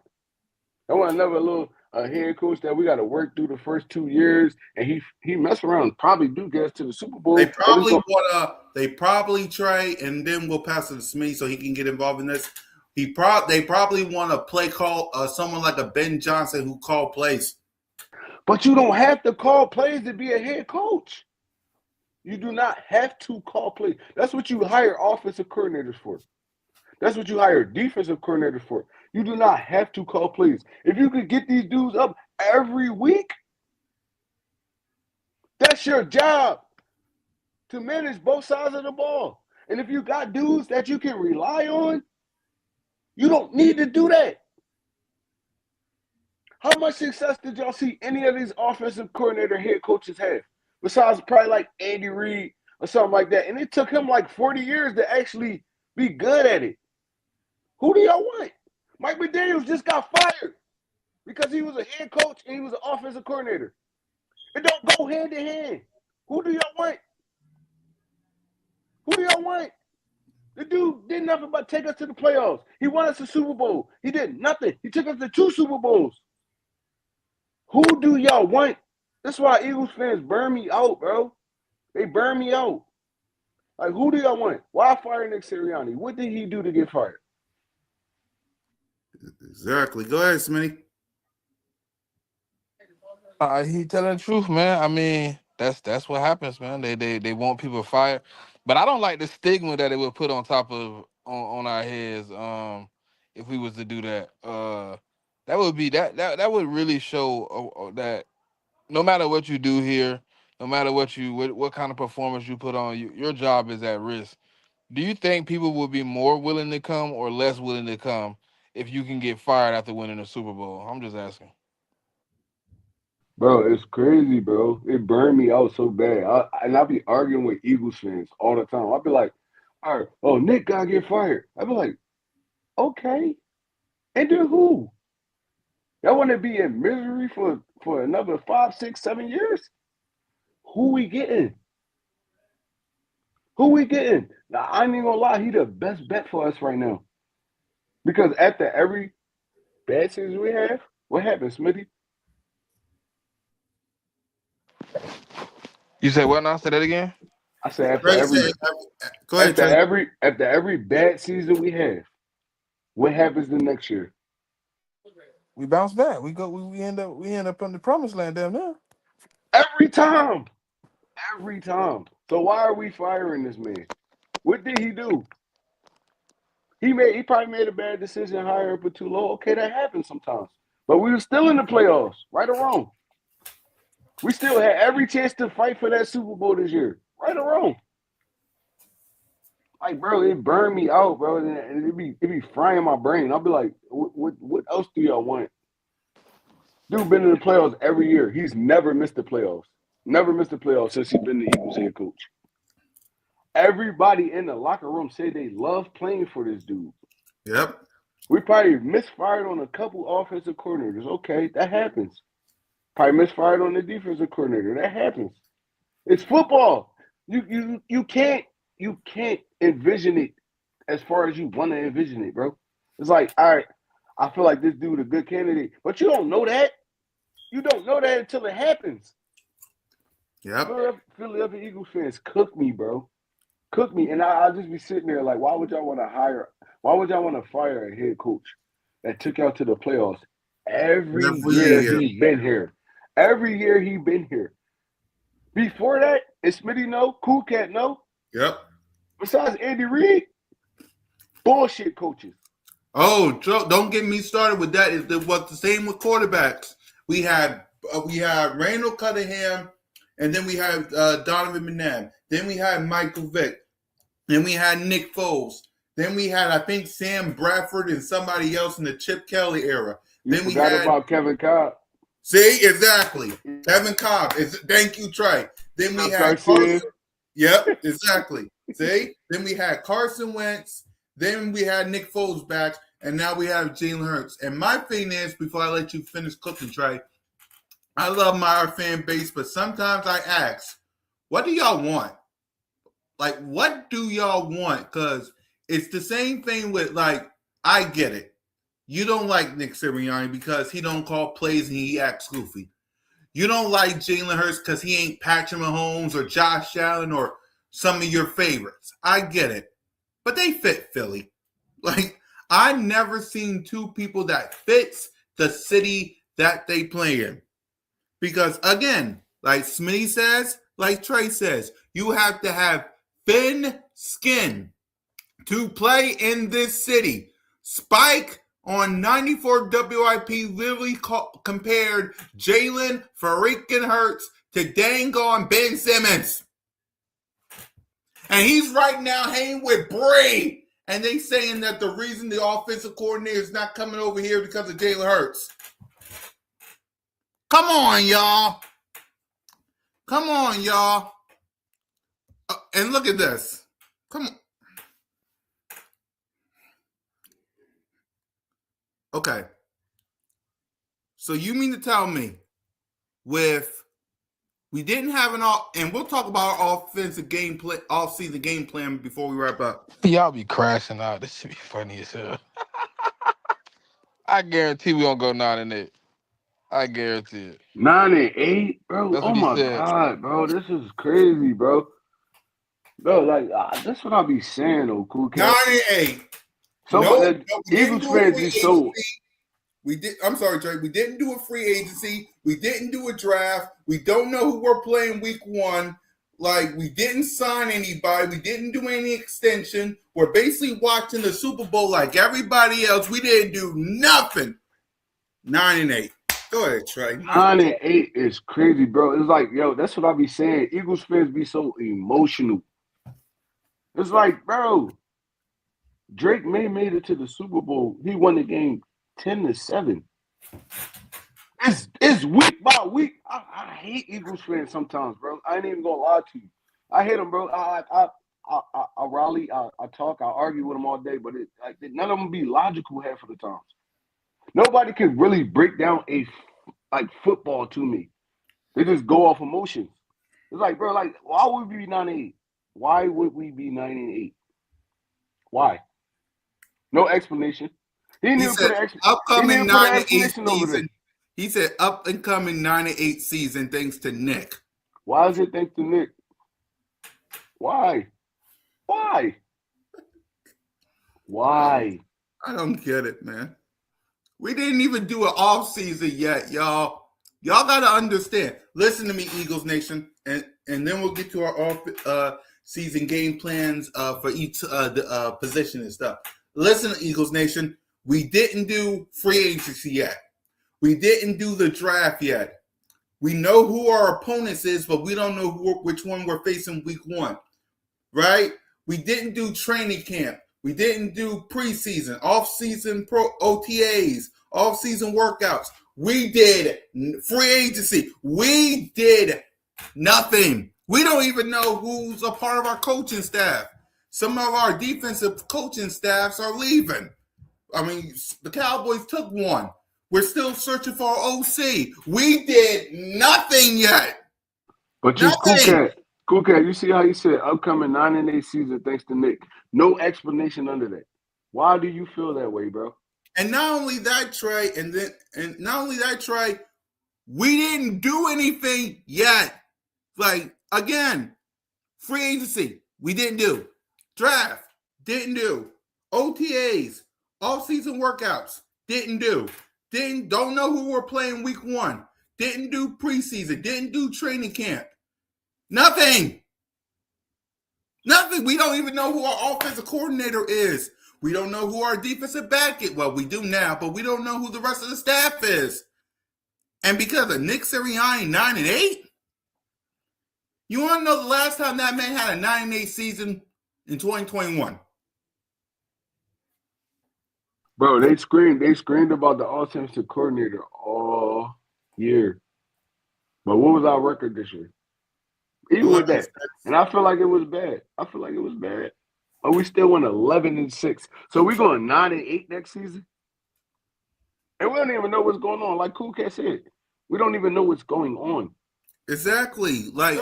I want another little head coach that we got to work through the first 2 years, and he mess around and probably do get us to the Super They Bowl, but it's probably going. want to. They probably try, and then we'll pass it to Smee so he can get involved in this. They probably want to play call someone like a Ben Johnson who call plays. But you don't have to call plays to be a head coach. You do not have to call plays. That's what you hire offensive coordinators for. That's what you hire defensive coordinators for. You do not have to call plays. If you could get these dudes up every week, that's your job to manage both sides of the ball. And if you got dudes that you can rely on, you don't need to do that. How much success did y'all see any of these offensive coordinator head coaches have? Besides probably like Andy Reid or something like that. And it took him like 40 years to actually be good at it. Who do y'all want? Mike McDaniels just got fired because he was a head coach and he was an offensive coordinator. It don't go hand in hand. Who do y'all want? Who do y'all want? The dude did nothing but take us to the playoffs. He won us a Super Bowl. He did nothing. He took us to 2 Super Bowls. Who do y'all want? That's why Eagles fans burn me out, bro. They burn me out. Like, who do y'all want? Why fire Nick Sirianni? What did he do to get fired? Exactly. Go ahead, Smitty. He telling the truth, man. I mean, that's what happens, man. They want people fired, but I don't like the stigma that it would put on top of on our heads. If we was to do that, that would be that would really show that no matter what you do here, no matter what kind of performance you put on, your job is at risk. Do you think people will be more willing to come or less willing to come if you can get fired after winning a Super Bowl? I'm just asking. Bro, it's crazy, bro. It burned me out so bad. I be arguing with Eagles fans all the time. I'll be like, all right, oh, Nick gotta get fired. I'll be like, okay. And then who? Y'all want to be in misery for another 5, 6, 7 years? Who we getting? Who we getting? Now, I ain't even gonna lie, he the best bet for us right now. Because after every bad season we have, what happens, Smitty? You said what now? Say that again. I said after Trey every said, go ahead, Trey. after every bad season we have, what happens the next year? We bounce back. We end up on the promised land down there. Every time. Every time. So why are we firing this man? What did he do? He probably made a bad decision hiring for too low. Okay, that happens sometimes. But we were still in the playoffs, right or wrong. We still had every chance to fight for that Super Bowl this year, right or wrong. Like, bro, it burned me out, bro, and it be frying my brain. I'll be like, what else do y'all want? Dude been in the playoffs every year. He's never missed the playoffs. Never missed the playoffs since he's been the Eagles head coach. Everybody in the locker room say they love playing for this dude. Yep. We probably misfired on a couple offensive coordinators. Okay, that happens. Probably misfired on the defensive coordinator. That happens. It's football. You can't envision it as far as you want to envision it, bro. It's like, all right, I feel like this dude a good candidate, but you don't know that. You don't know that until it happens. Yep. Philadelphia Eagles fans cook me, bro. Cook me, and I'll just be sitting there like, why would y'all want to fire a head coach that took y'all to the playoffs every year he been here? Every year he been here. Before that, is Smitty no? Cool Cat no? Yep. Besides Andy Reid, bullshit coaches. Oh, don't get me started with that. It was the same with quarterbacks. We had Randall Cunningham, and then we had Donovan McNabb. Then we had Michael Vick. Then we had Nick Foles. Then we had, I think, Sam Bradford and somebody else in the Chip Kelly era. Then we forgot about Kevin Cobb. See, exactly. Kevin Cobb. Thank you, Trey. Then we had Carson. Yep, exactly. See? Then we had Carson Wentz. Then we had Nick Foles back. And now we have Jalen Hurts. And my thing is, before I let you finish cooking, Trey, I love my fan base, but sometimes I ask, what do y'all want? Like, what do y'all want? Because it's the same thing with, like, I get it. You don't like Nick Sirianni because he don't call plays and he acts goofy. You don't like Jalen Hurts because he ain't Patrick Mahomes or Josh Allen or some of your favorites. I get it. But they fit Philly. Like, I never seen two people that fits the city that they play in. Because, again, like Smitty says, like Trey says, you have to have thin skin to play in this city. Spike on 94 WIP literally compared Jalen freaking Hurts to dang on Ben Simmons. And he's right now hanging with Bray. And they saying that the reason the offensive coordinator is not coming over here because of Jalen Hurts. Come on, y'all. Come on, y'all. And look at this. Come on. Okay. So you mean to tell me we didn't have and we'll talk about our offensive off-season game plan before we wrap up. Y'all be crashing out. This should be funny as hell. I guarantee we don't go 9-8. I guarantee it. 9-8, bro. That's Oh what he my said. God, bro. This is crazy, bro. Bro, like that's what I be saying, though, Cool Cat. 9-8. So Eagles fans be so. I'm sorry, Trey. We didn't do a free agency. We didn't do a draft. We don't know who we're playing week 1. Like, we didn't sign anybody. We didn't do any extension. We're basically watching the Super Bowl like everybody else. We didn't do nothing. 9-8. Go ahead, Trey. 9-8 is crazy, bro. It's like, yo, that's what I be saying. Eagles fans be so emotional. It's like, bro, Drake May made it to the Super Bowl. He won the game 10-7. It's week by week. I hate Eagles fans sometimes, bro. I ain't even gonna lie to you. I hate them, bro. I rally, I talk, I argue with them all day, but none of them be logical half of the times. Nobody can really break down football to me. They just go off emotions. It's like, bro, like, why would we be 9-8? Why would we be 9-8? Why? No explanation. He didn't He even said upcoming put an 9-8 explanation over there. season. He said up and coming 9-8 season thanks to Nick. Why is it thanks to Nick? Why? Why? I don't get it, man. We didn't even do an off season yet, y'all. Y'all gotta understand. Listen to me, Eagles Nation, and then we'll get to our off season game plans for each position and stuff. Listen, Eagles Nation, we didn't do free agency yet. We didn't do the draft yet. We know who our opponents is, but we don't know which one we're facing week 1, right? We didn't do training camp. We didn't do preseason, off-season OTAs, off-season workouts. We did free agency. We did nothing. We don't even know who's a part of our coaching staff. Some of our defensive coaching staffs are leaving. I mean, the Cowboys took one. We're still searching for OC. We did nothing yet. But you, Cool Cat, you see how he said upcoming 9-8 season thanks to Nick. No explanation under that. Why do you feel that way, bro? And not only that, Trey, Trey, we didn't do anything yet. Like, again, free agency, we didn't do. Draft, didn't do. OTAs, off-season workouts, didn't do. Don't know who we're playing week 1. Didn't do preseason, didn't do training camp. Nothing. We don't even know who our offensive coordinator is. We don't know who our defensive back is. Well, we do now, but we don't know who the rest of the staff is. And because of Nick Sirianni 9-8, you want to know the last time that man had a 9-8 season in 2021? Bro, they screamed about the offensive coordinator all year. But what was our record this year? Even with that. And I feel like it was bad. But we still went 11-6. So we going 9-8 next season? And we don't even know what's going on. Like Cool Cat said, we don't even know what's going on. Exactly. Like,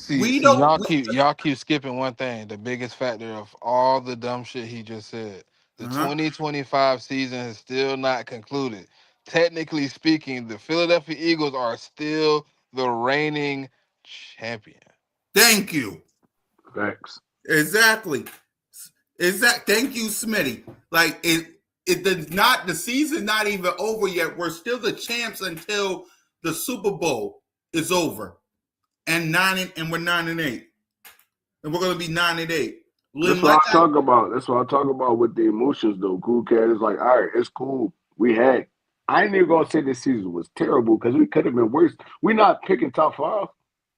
y'all keep skipping one thing. The biggest factor of all the dumb shit he just said. The 2025 season is still not concluded. Technically speaking, the Philadelphia Eagles are still the reigning champion. Thank you. Facts. Exactly. Thank you, Smitty. Like, it does not, the season's not even over yet. We're still the champs until the Super Bowl is over. And we're 9-8. And we're gonna be 9-8. That's what I talk about. That's what I talk about with the emotions, though. Cool Cat is like, all right, it's cool. I ain't even gonna say this season was terrible because we could have been worse. We're not picking top 5.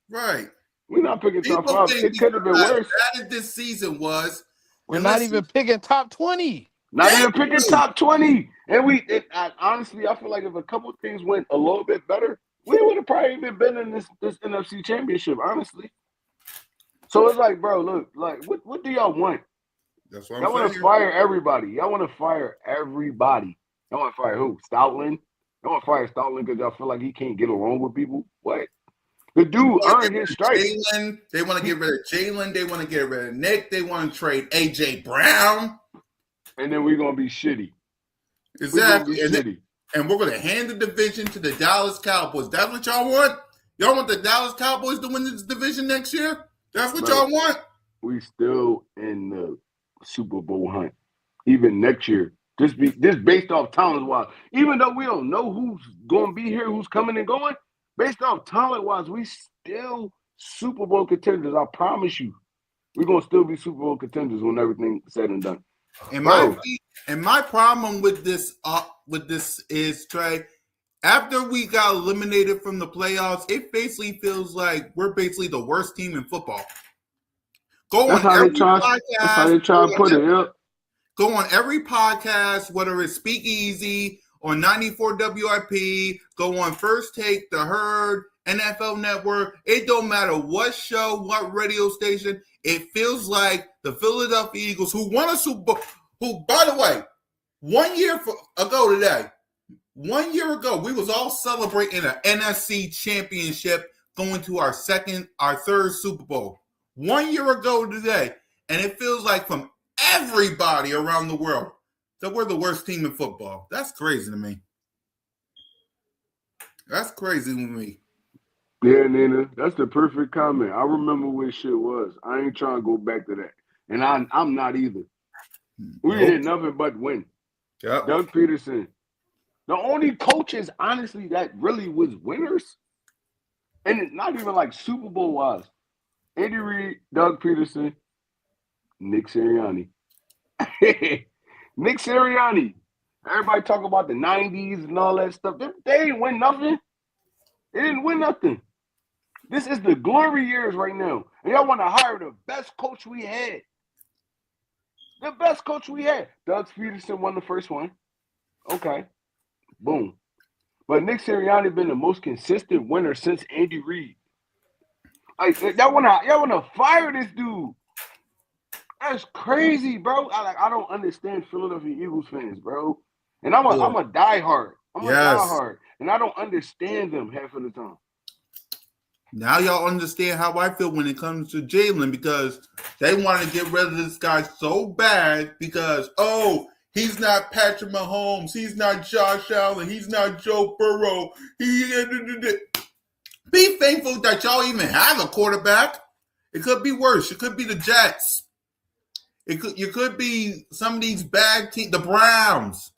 Right. We're not picking top 5. It could have been worse. Bad this season was. We're not even picking top 20. Not even picking top 20. And honestly, I feel like if a couple of things went a little bit better, we would have probably been in this NFC championship, honestly. So it's like, bro, look, like, what do y'all want? That's what I'm saying. Y'all want to fire everybody. Y'all want to fire everybody. Y'all want to fire who? Stoutland? Y'all want to fire Stoutland because y'all feel like he can't get along with people? What? The dude earned his stripes. They want to get rid of Jalen. They want to get rid of Nick. They want to trade A.J. Brown. And then we're going to be shitty. Exactly. And we're going to hand the division to the Dallas Cowboys. That's what y'all want? Y'all want the Dallas Cowboys to win this division next year? That's what y'all want? We still in the Super Bowl hunt. Even next year. Just based off talent-wise. Even though we don't know who's going to be here, who's coming and going, based off talent-wise, we still Super Bowl contenders. I promise you. We're going to still be Super Bowl contenders when everything's said and done. And my problem with this is, Trey, after we got eliminated from the playoffs, it basically feels like we're basically the worst team in football. That's how they try to put it. Yep. Go on every podcast, whether it's Speakeasy on 94 WIP, go on First Take, The Herd, NFL Network. It don't matter what show, what radio station. It feels like the Philadelphia Eagles, who won a Super Bowl, who, by the way, 1 year ago today, 1 year ago, we was all celebrating an NFC championship going to our third Super Bowl. 1 year ago today, and it feels like from everybody around the world that we're the worst team in football. That's crazy to me. That's crazy to me. Yeah, Nina, that's the perfect comment. I remember what shit was. I ain't trying to go back to that, and I'm not either. We Nope. did nothing but win. Yep. Doug Peterson, the only coaches, honestly, that really was winners, and it's not even like Super Bowl wise. Andy Reid, Doug Peterson, Nick Sirianni. Nick Sirianni. Everybody talk about the 90s and all that stuff. They ain't win nothing. They didn't win nothing. This is the glory years right now. And y'all want to hire the best coach we had. The best coach we had. Doug Peterson won the first one. Okay. Boom. But Nick Sirianni been the most consistent winner since Andy Reid. Like, y'all wanna fire this dude. That's crazy, bro. I don't understand Philadelphia Eagles fans, bro. And I'm a diehard. I'm a diehard. And I don't understand them half of the time. Now y'all understand how I feel when it comes to Jalen, because they want to get rid of this guy so bad because, he's not Patrick Mahomes, he's not Josh Allen, he's not Joe Burrow. Be thankful that y'all even have a quarterback. It could be worse. It could be the Jets. You could be some of these bad teams, the Browns.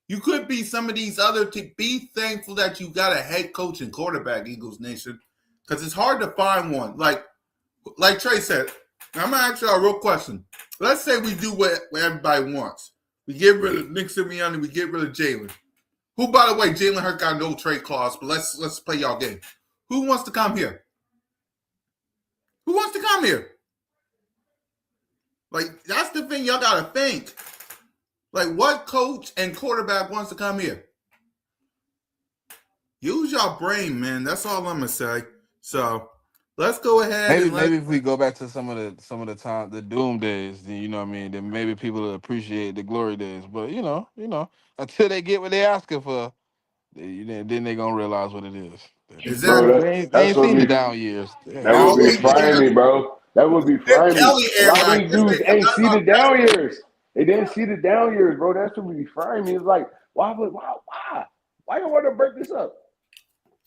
You could be some of these other teams. Be thankful that you got a head coach and quarterback, Eagles Nation, because it's hard to find one. Like Trey said, I'm going to ask y'all a real question. Let's say we do what everybody wants. We get rid of Nick Sirianni. We get rid of Jalen. Who, by the way, Jalen Hurts got no trade clause, but let's play y'all game. Who wants to come here? Who wants to come here? Like, that's the thing y'all got to think. Like, what coach and quarterback wants to come here? Use your brain, man. That's all I'm gonna say. So let's go ahead. Maybe if we go back to some of the time, the doom days, then you know what I mean. Then maybe people will appreciate the glory days. But you know, until they get what they're asking for, then they gonna realize what it is. Is Bro, there? They that's ain't what seen the be down years. that would Oh, be yeah. frying me, bro. That would be Chip frying me. Kelly A lot of era. these dudes ain't see the down years. They didn't see the down years, bro. That's what would be frying me. It's like, why you want to break this up?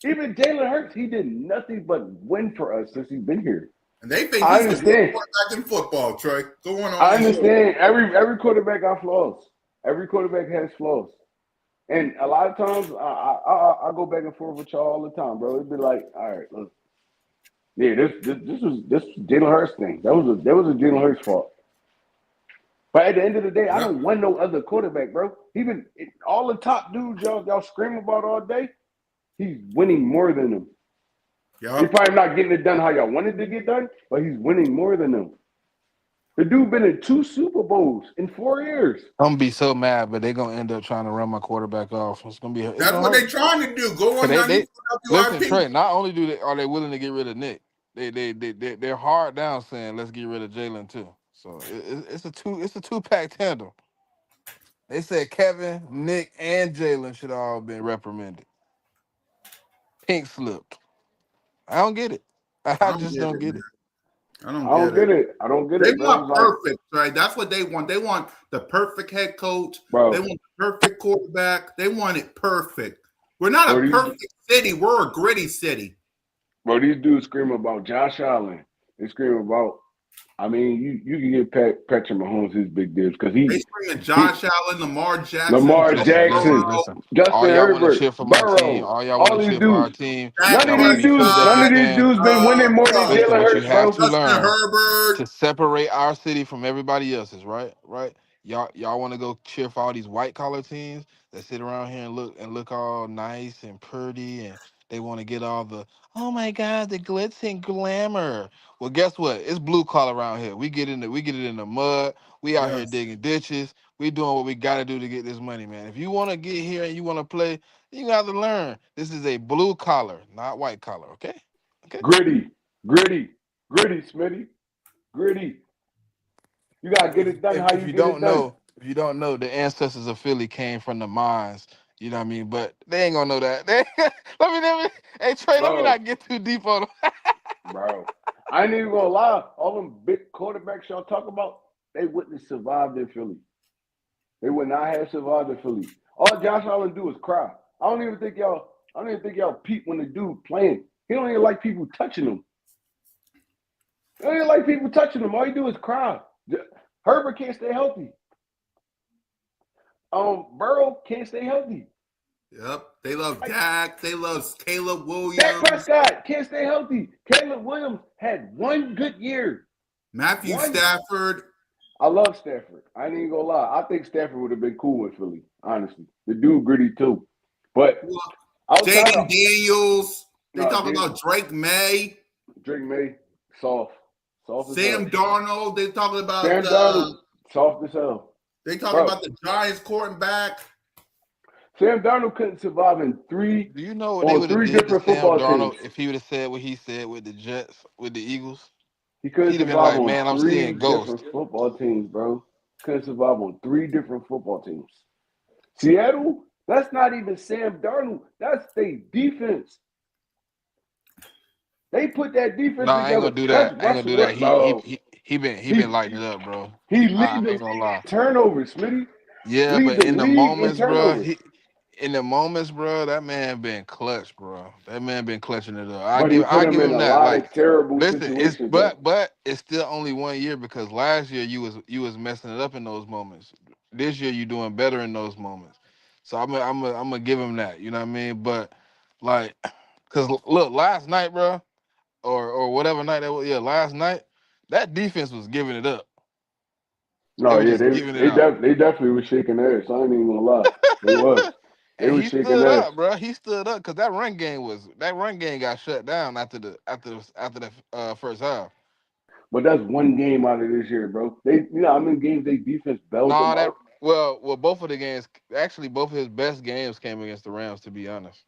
Even Jalen Hurts, he did nothing but win for us since he's been here. And they think I he's the best understand. quarterback in football, Trey. Go on. I understand. Every quarterback got flaws. Every quarterback has flaws. And a lot of times, I go back and forth with y'all all the time, bro. It'd be like, all right, look, yeah, this was Jalen Hurts thing. That was a Jalen Hurts fault. But at the end of the day, I don't want no other quarterback, bro. Even all the top dudes y'all scream about all day, he's winning more than them. Yep. He's probably not getting it done how y'all wanted to get done, but he's winning more than them. The dude been in 2 Super Bowls in 4 years. I'm gonna be so mad, but they're gonna end up trying to run my quarterback off. It's gonna be. That's what they're trying to do. Go on They 94 listen, WIP. Trey. Not only are they willing to get rid of Nick, they're hard down saying let's get rid of Jalen too. So it's a two pack tandem. They said Kevin, Nick, and Jalen should all been reprimanded. Pink slipped. I don't get it. I just don't get it. I don't I don't get get it. it. I don't get They it, bro. want It's like, perfect, right? That's what they want. They want the perfect head coach. bro, They want the perfect quarterback. They want it perfect. We're not a these perfect city. We're a gritty city. these dudes scream about Josh Allen. They scream about. I mean, you can get Patrick Mahomes his big dibs because They screaming Josh Allen, Lamar Jackson, Lamar Joe Jackson, Burrow, Justin All y'all want to Herbert, cheer for my team. Burrow, All y'all want all to these cheer for our dudes. team. Dak Y'all want to be None of Prescott, these Philadelphia fans. dudes been winning more than Listen, Jalen what you Hurts, have bro. to Justin learn Herbert. to separate our city from everybody else's, right? Right? Y'all want to go cheer for all these white collar teams that sit around here and look all nice and pretty and They want to get all the, oh my God, the glitz and glamour. Well, guess what? It's blue collar around here. We get it in the mud. We out here Yes. digging ditches. We doing what we got to do to get this money, man. If you want to get here and you want to play, you got to learn. This is a blue collar, not white collar. Okay. Okay. Gritty, gritty, gritty, Smitty, gritty. You gotta get it done how If you you get it don't done, know, if you don't know, the ancestors of Philly came from the mines. You know what I mean? But they ain't gonna know that. Let me. Hey Trey, let me bro, not get too deep on them. bro. I ain't even gonna lie. All them big quarterbacks y'all talk about, they wouldn't have survived in Philly. They would not have survived in Philly. All Josh Allen do is cry. I don't even think y'all. I don't even think y'all peep when the dude playing. He don't even like people touching him. He don't even like people touching him. All he do is cry. Herbert can't stay healthy. Burrow can't stay healthy. Yep. They love Like Dak. They love Caleb Dak Williams. Prescott can't stay healthy. Caleb Williams had one good year. Matthew One. Stafford. I love Stafford. I ain't even gonna lie. I think Stafford would have been cool with Philly. Honestly, the dude gritty too. But outside of Jaden Daniels. They no, talk about Drake May. Drake May, soft, soft as Sam hell. Darnold. They talking about Sam Darnold, soft as hell, they talking bro. about the Giants quarterback. Sam Darnold couldn't survive in three Do you know what they on would have three did to different Sam football teams. Darnold if he would have said what he said with the Jets, with the Eagles? He couldn't He'd have been survive like, on man, I'm three seeing different ghosts. football teams, bro. Couldn't survive on three different football teams. Seattle, that's not even Sam Darnold. That's their defense. They put that No, defense I ain't together. gonna do That's that. I ain't gonna Russell do that. Wilson, bro. He been He lighting it up, bro. he I lead the ain't gonna league lie. in turnovers, Smitty. Yeah, Lead but the in the league in moments, bro, turnovers. that man been clutch, bro. That man been clutching it up. But he put I him give in him a that. lot Like, of terrible listen, it's situations, though. but it's still only 1 year because last year you was messing it up in those moments. This year you doing better in those moments. So I'm gonna give him that. You know what I mean? But like, cause look, last night, bro, or whatever night that was, yeah, last night, that defense was giving it up. They No, were yeah, just giving it out. they definitely was shaking ass. I ain't even gonna lie. They was. They And was he shaking stood ass. up, bro. He stood up because that run game got shut down after the first half. But that's one game out of this year, bro. They you know how many games they defense bailed Nah, them that out? both of the games, actually both of his best games came against the Rams. To be honest,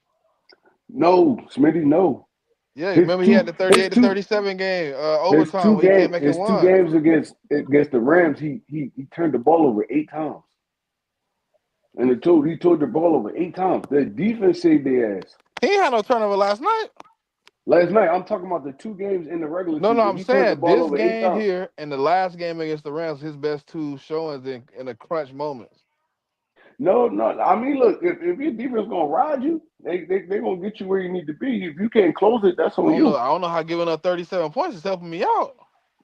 No, Smitty, no. yeah. Remember he had the His 38 to two 37 game overtime where he came back and his two won. games against the Rams, he turned the ball over 8 times. And he turned the ball over 8 times. The defense saved their ass. He ain't had no turnover last night. Last night, I'm talking about the two games in the regular No, season. I'm He turned the saying ball this over eight game times. here and the last game against the Rams, his best two showings in the crunch moments. No, no. I mean, look, if your defense gonna ride you, they gonna get you where you need to be. If you can't close it, that's on you. I don't know how giving up 37 points is helping me out.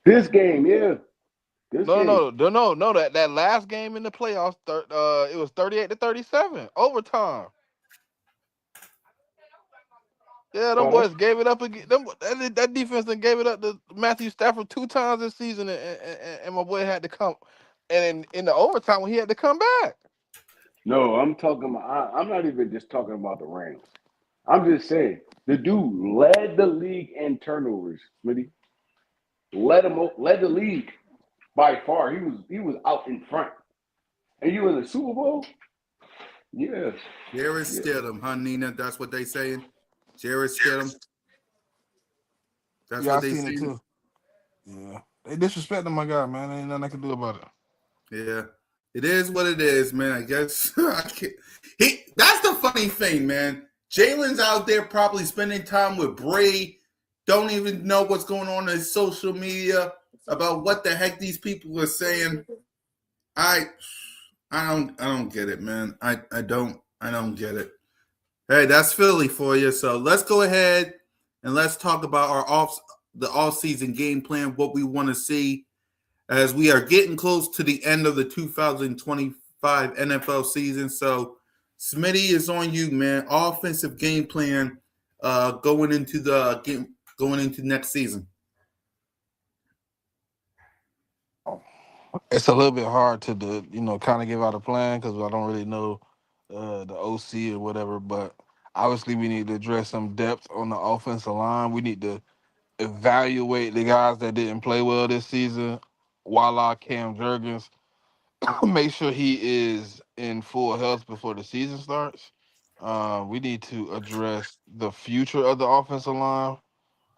This game, yeah, this game. No. That last game in the playoffs, it was 38 to 37 overtime. Yeah, them Oh, that's boys gave it up again. That defense then gave it up to Matthew Stafford 2 times this season, and my boy had to come. And in the overtime when he had to come back. no. I'm talking about. I'm not even just talking about the Rams. I'm just saying the dude led the league in turnovers. Smitty led the league by far. He was out in front. And you in the Super Bowl? Yeah, Jared yeah. Stidham, huh, Nina? That's what they saying. Jared Stidham. That's Yeah, I what they seen it saying. too. Yeah, they disrespecting my guy, man. Ain't nothing I can do about it. Yeah, it is what it is, man. I guess I can't. That's the funny thing, man. Jalen's out there probably spending time with Brady. Don't even know what's going on in his social media about what the heck these people are saying. I I don't get it, man. I don't get it. Hey, that's Philly for you. So let's go ahead and let's talk about the off season game plan, what we want to see as we are getting close to the end of the 2025 NFL season. So Smitty is on you, man. Offensive game plan going into the game going into next season. It's a little bit hard to kind of give out a plan because I don't really know the OC or whatever. But Obviously, we need to address some depth on the offensive line. We need to evaluate the guys that didn't play well this season. Voila, Cam Jurgens. Make sure he is in full health before the season starts. We need to address the future of the offensive line.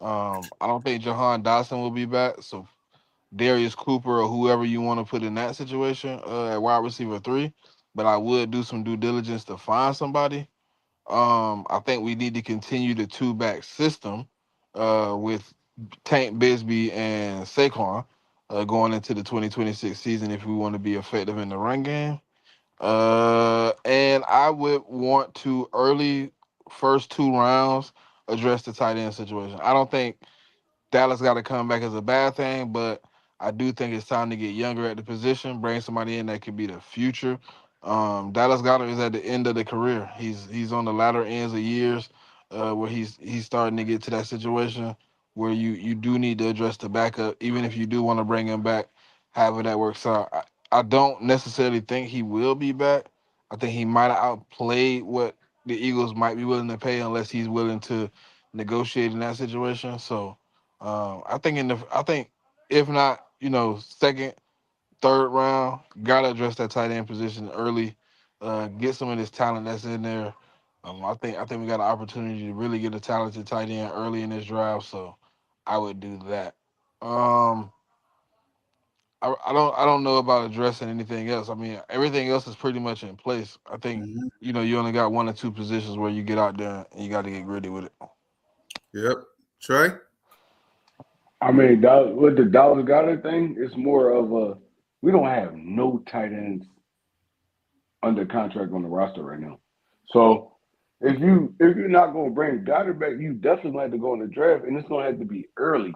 I don't think Jahan Dotson will be back, so Darius Cooper or whoever you want to put in that situation at wide receiver 3. But I would do some due diligence to find somebody. I think we need to continue the 2-back system with Tank Bisbee and Saquon going into the 2026 season if we want to be effective in the run game. And I would want to early first 2 rounds address the tight end situation. I don't think Dallas got to come back as a bad thing, but I do think it's time to get younger at the position, bring somebody in that could be the future. Dallas Goedert is at the end of the career. He's on the latter ends of years where he's starting to get to that situation where you do need to address the backup, even if you do want to bring him back, however that works out. I don't necessarily think he will be back. I think he might have outplayed what the Eagles might be willing to pay unless he's willing to negotiate in that situation. So I think if not, second, third round, gotta address that tight end position early. Get some of this talent that's in there. I think we got an opportunity to really get a talented tight end early in this draft. So I would do that. Um, I don't know about addressing anything else. I mean, everything else is pretty much in place. I think Mm-hmm. you only got 1 or 2 positions where you get out there and you got to get gritty with it. Yep. Trey? I mean, with the Dallas Goddard thing, it's more of a we don't have no tight ends under contract on the roster right now. So if you're not going to bring Goddard back, you definitely have to go in the draft, and it's going to have to be early,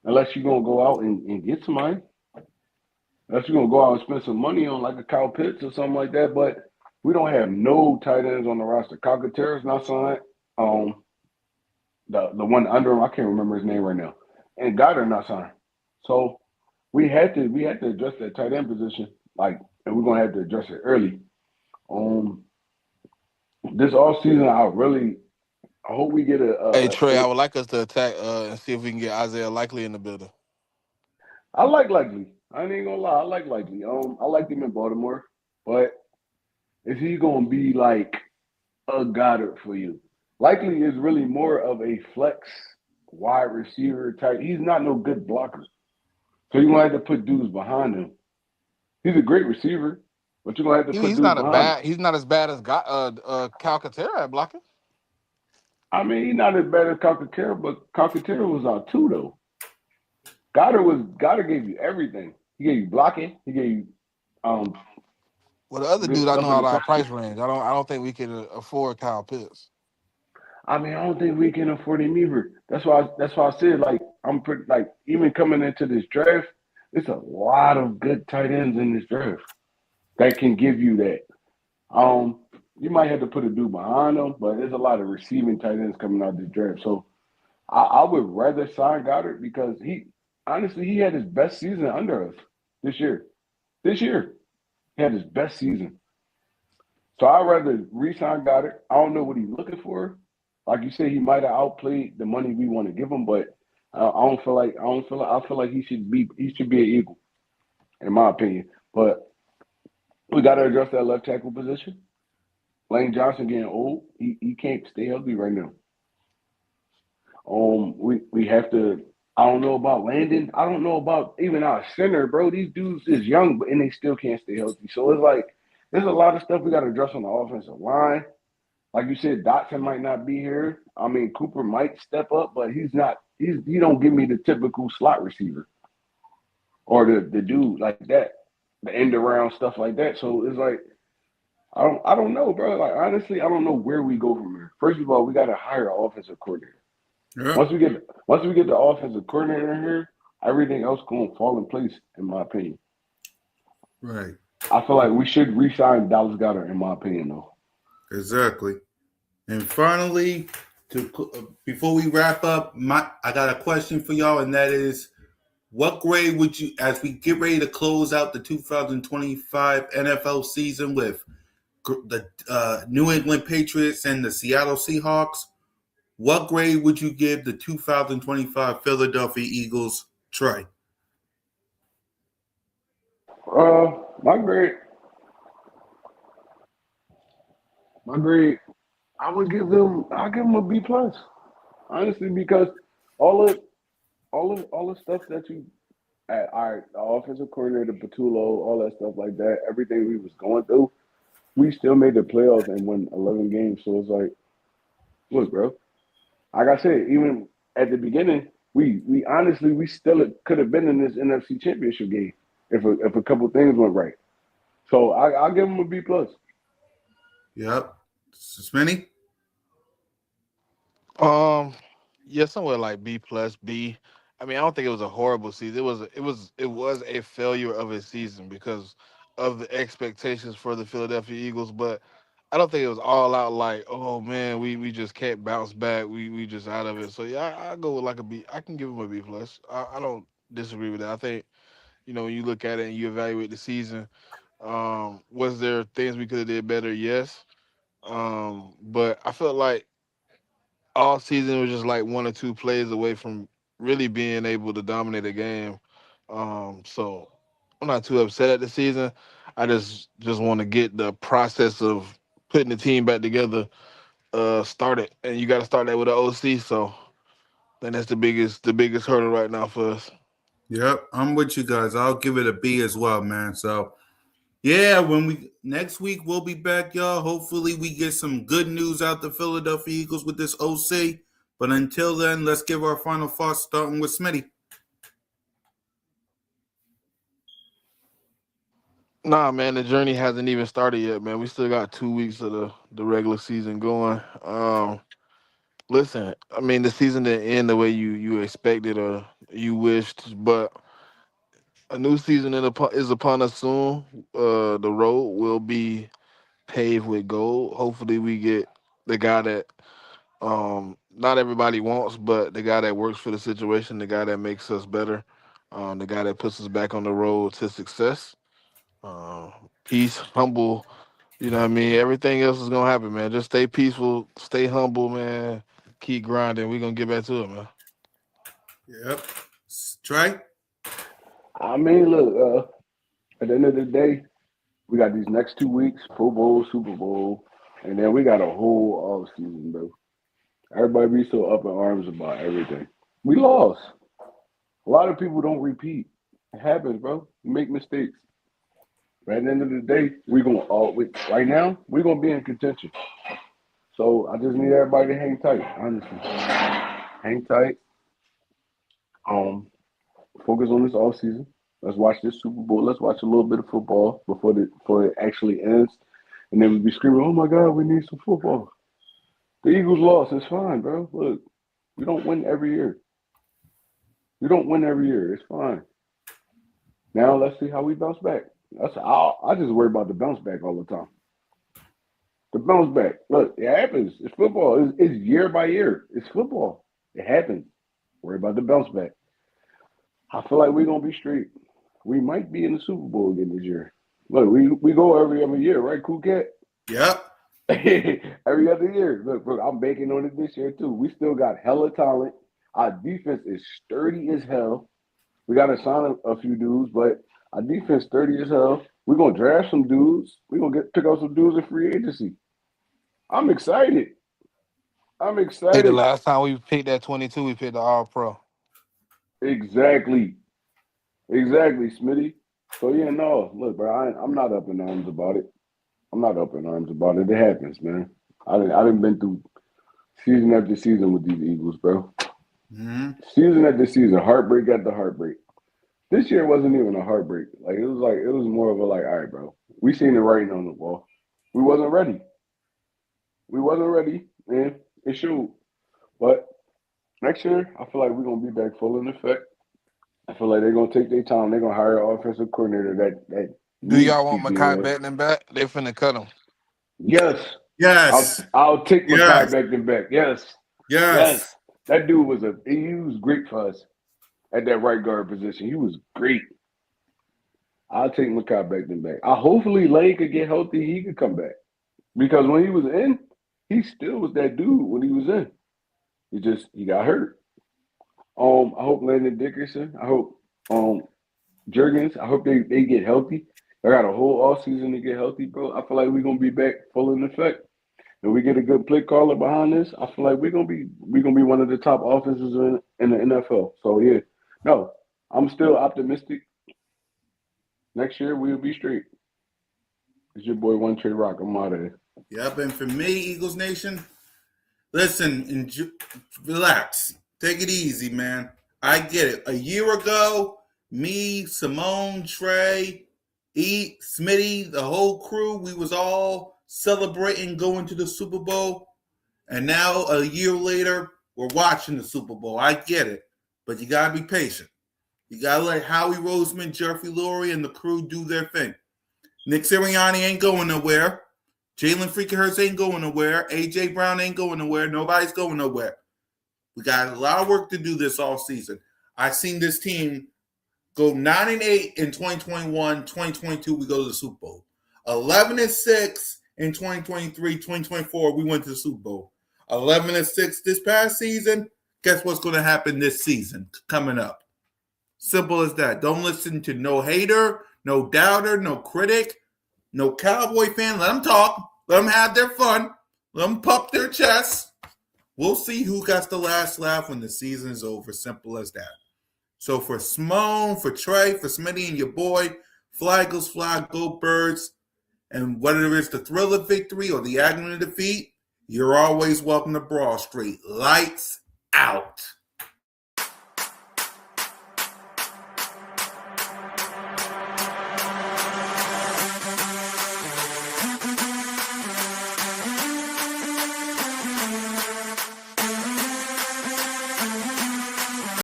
unless you're going to go out and get somebody. Unless you're going to go out and spend some money on like a Kyle Pitts or something like that. But we don't have no tight ends on the roster. Calcaterra's not signed. The one under him, I can't remember his name right now, and Goddard not signed. So we had to address that tight end position, and we're gonna have to address it early. Um, this off season, I hope we get Hey a Trey, I would like us to attack and see if we can get Isaiah Likely in the building. I like Likely. I ain't gonna lie, I like Likely. I liked him in Baltimore, but is he gonna be like a Goddard for you? Likely is really more of a flex wide receiver type. He's not no good blocker, so you're gonna have to put dudes behind him. He's a great receiver, but you're gonna have to put He's dudes not a behind him. bad. He's not as bad as Calcaterra at blocking. I mean, he's not as bad as Calcaterra, but Calcaterra was out too though. Goddard gave you everything. He gave you blocking. He gave you um Well, the other good dude I stuff know in out the of our coverage. price range. I don't think we could afford Kyle Pitts. I mean, I don't think we can afford him either. That's why I said like I'm pretty like even coming into this draft, it's a lot of good tight ends in this draft that can give you that. Um, you might have to put a dude behind them, but there's a lot of receiving tight ends coming out this draft. So I would rather sign Goddard because he had his best season under us this year. This year, he had his best season. So I'd rather re-sign Goddard. I don't know what he's looking for. Like you said, he might have outplayed the money we want to give him, but I feel like he should be an Eagle, in my opinion. But we got to address that left tackle position. Lane Johnson getting old. He can't stay healthy right now. We have to. I don't know about Landon. I don't know about even our center, bro. These dudes is young, and they still can't stay healthy. So it's like there's a lot of stuff we got to address on the offensive line. Like you said, Dotson might not be here. I mean, Cooper might step up, but he's not. He don't give me the typical slot receiver or the dude like that, the end around stuff like that. So it's like I don't know, bro. Like honestly, I don't know where we go from here. First of all, we got to hire an offensive coordinator. Yep. Once we get the offensive coordinator in here, everything else gonna fall in place, in my opinion. Right. I feel like we should re-sign Dallas Goedert, in my opinion, though. Exactly. And finally, before we wrap up, I got a question for y'all, and that is, what grade would you, as we get ready to close out the 2025 NFL season with New England Patriots and the Seattle Seahawks, what grade would you give the 2025 Philadelphia Eagles, Trey? My grade, my grade, I'll give them a B plus, honestly, because all of all the stuff that you, our offensive coordinator Patullo, all that stuff like that, everything we was going through, we still made the playoffs and won 11 games. So it's like, look, bro, like I said, even at the beginning, we honestly we still could have been in this NFC Championship game if a couple things went right. So I'll give them a B plus. Yep. Smitty? Um, yeah, somewhere like B plus B. I mean, I don't think it was a horrible season. It was a failure of a season because of the expectations for the Philadelphia Eagles. But I don't think it was all out like, oh man, we just can't bounce back. We just out of it. So yeah, I go with like a B. I can give him a B plus. I don't disagree with that. I think when you look at it and you evaluate the season, was there things we could have did better? Yes. But I felt like all season was just like one or two plays away from really being able to dominate a game. So I'm not too upset at the season. I just want to get the process of putting the team back together started, and you got to start that with an OC. So then that's the biggest hurdle right now for us. Yep. I'm with you guys. I'll give it a B as well, man. So, yeah, when we next week we'll be back, y'all. Hopefully we get some good news out the Philadelphia Eagles with this OC. But until then, let's give our final thoughts, starting with Smitty. Nah, man, the journey hasn't even started yet, man. We still got 2 weeks of the regular season going. Listen, I mean, the season didn't end the way you expected or you wished, but a new season is upon us soon. The road will be paved with gold. Hopefully, we get the guy that not everybody wants, but the guy that works for the situation, the guy that makes us better, the guy that puts us back on the road to success. Uh, Peace, humble. You know what I mean? Everything else is gonna happen, man. Just stay peaceful, stay humble, man. Keep grinding. We're gonna get back to it, man. Yep. Trey? I mean, look, at the end of the day, we got these next 2 weeks, Pro Bowl, Super Bowl, and then we got a whole off season, bro. Everybody be so up in arms about everything. We lost. A lot of people don't repeat. It happens, bro. You make mistakes. But at the end of the day, right now, we're gonna be in contention. So I just need everybody to hang tight, honestly. Hang tight. Um, Focus on this off season. Let's watch this Super Bowl. Let's watch a little bit of football before it actually ends. And then we be screaming, "Oh my God, we need some football." The Eagles lost. It's fine, bro. Look, we don't win every year. We don't win every year. It's fine. Now let's see how we bounce back. I just worry about the bounce back all the time. The bounce back. Look, it happens. It's football. It's year by year. It's football. It happens. Worry about the bounce back. I feel like we're gonna be straight. We might be in the Super Bowl again this year. Look, we go every other year, right, Cool Cat? Yep. Every other year. Look, I'm banking on it this year too. We still got hella talent. Our defense is sturdy as hell. We got to sign a few dudes, but our defense sturdy as hell. We're gonna draft some dudes. We're gonna pick up some dudes in free agency. I'm excited. I'm Hey, the excited. last time we picked that 22, we picked the All Pro. Exactly. Exactly, Smitty. So yeah, no, look, bro, I'm not up in arms about it. I'm not up in arms about it. It happens, man. I didn't been through season after season with these Eagles, bro. Mm-hmm. Season after season, heartbreak after heartbreak. This year wasn't even a heartbreak. Like it was more of a like, all right, bro. We seen the writing on the wall. We wasn't ready. We wasn't ready, and it showed. But next year, I feel like we're gonna be back full in effect. I feel like they're gonna take their time. They're gonna hire an offensive coordinator that Do needs y'all to want keep being Makai ready. Beckton back? They finna cut him. Yes, Yes. I'll take Makai Yes. Becton back. Yes, yes. Yes. That dude he was great for us at that right guard position. He was great. I'll take Makai Becton back. Hopefully Lane could get healthy. He could come back. Because when he was in, he still was that dude when he was in. He got hurt. I hope Landon Dickerson. I hope Jurgens. I hope they get healthy. I got a whole offseason to get healthy, bro. I feel like we're gonna be back full in effect. And we get a good play caller behind this, I feel like we're gonna be one of the top offenses in the NFL. So yeah. No, I'm still optimistic. Next year we'll be straight. It's your boy One Trey Rock. I'm out of here. Yep, and for me, Eagles Nation, listen, relax. Take it easy, man. I get it. A year ago, me, Simone, Trey, Smitty, the whole crew, we was all celebrating going to the Super Bowl. And now, a year later, we're watching the Super Bowl. I get it. But you got to be patient. You got to let Howie Roseman, Jeffrey Lurie, and the crew do their thing. Nick Sirianni ain't going nowhere. Jalen freaking Hurts ain't going nowhere. A.J. Brown ain't going nowhere. Nobody's going nowhere. We got a lot of work to do this all season. I've seen this team go 9-8 in 2021. 2022, we go to the Super Bowl. 11-6 in 2023. 2024, we went to the Super Bowl. 11-6 this past season. Guess what's going to happen this season coming up? Simple as that. Don't listen to no hater, no doubter, no critic, no Cowboy fan. Let them talk. Let them have their fun. Let them puff their chests. We'll see who got the last laugh when the season is over. Simple as that. So for Simone, for Trey, for Smitty and your boy, fly goes fly, go Birds. And whether it's the thrill of victory or the agony of defeat, you're always welcome to Broad Street. Lights out.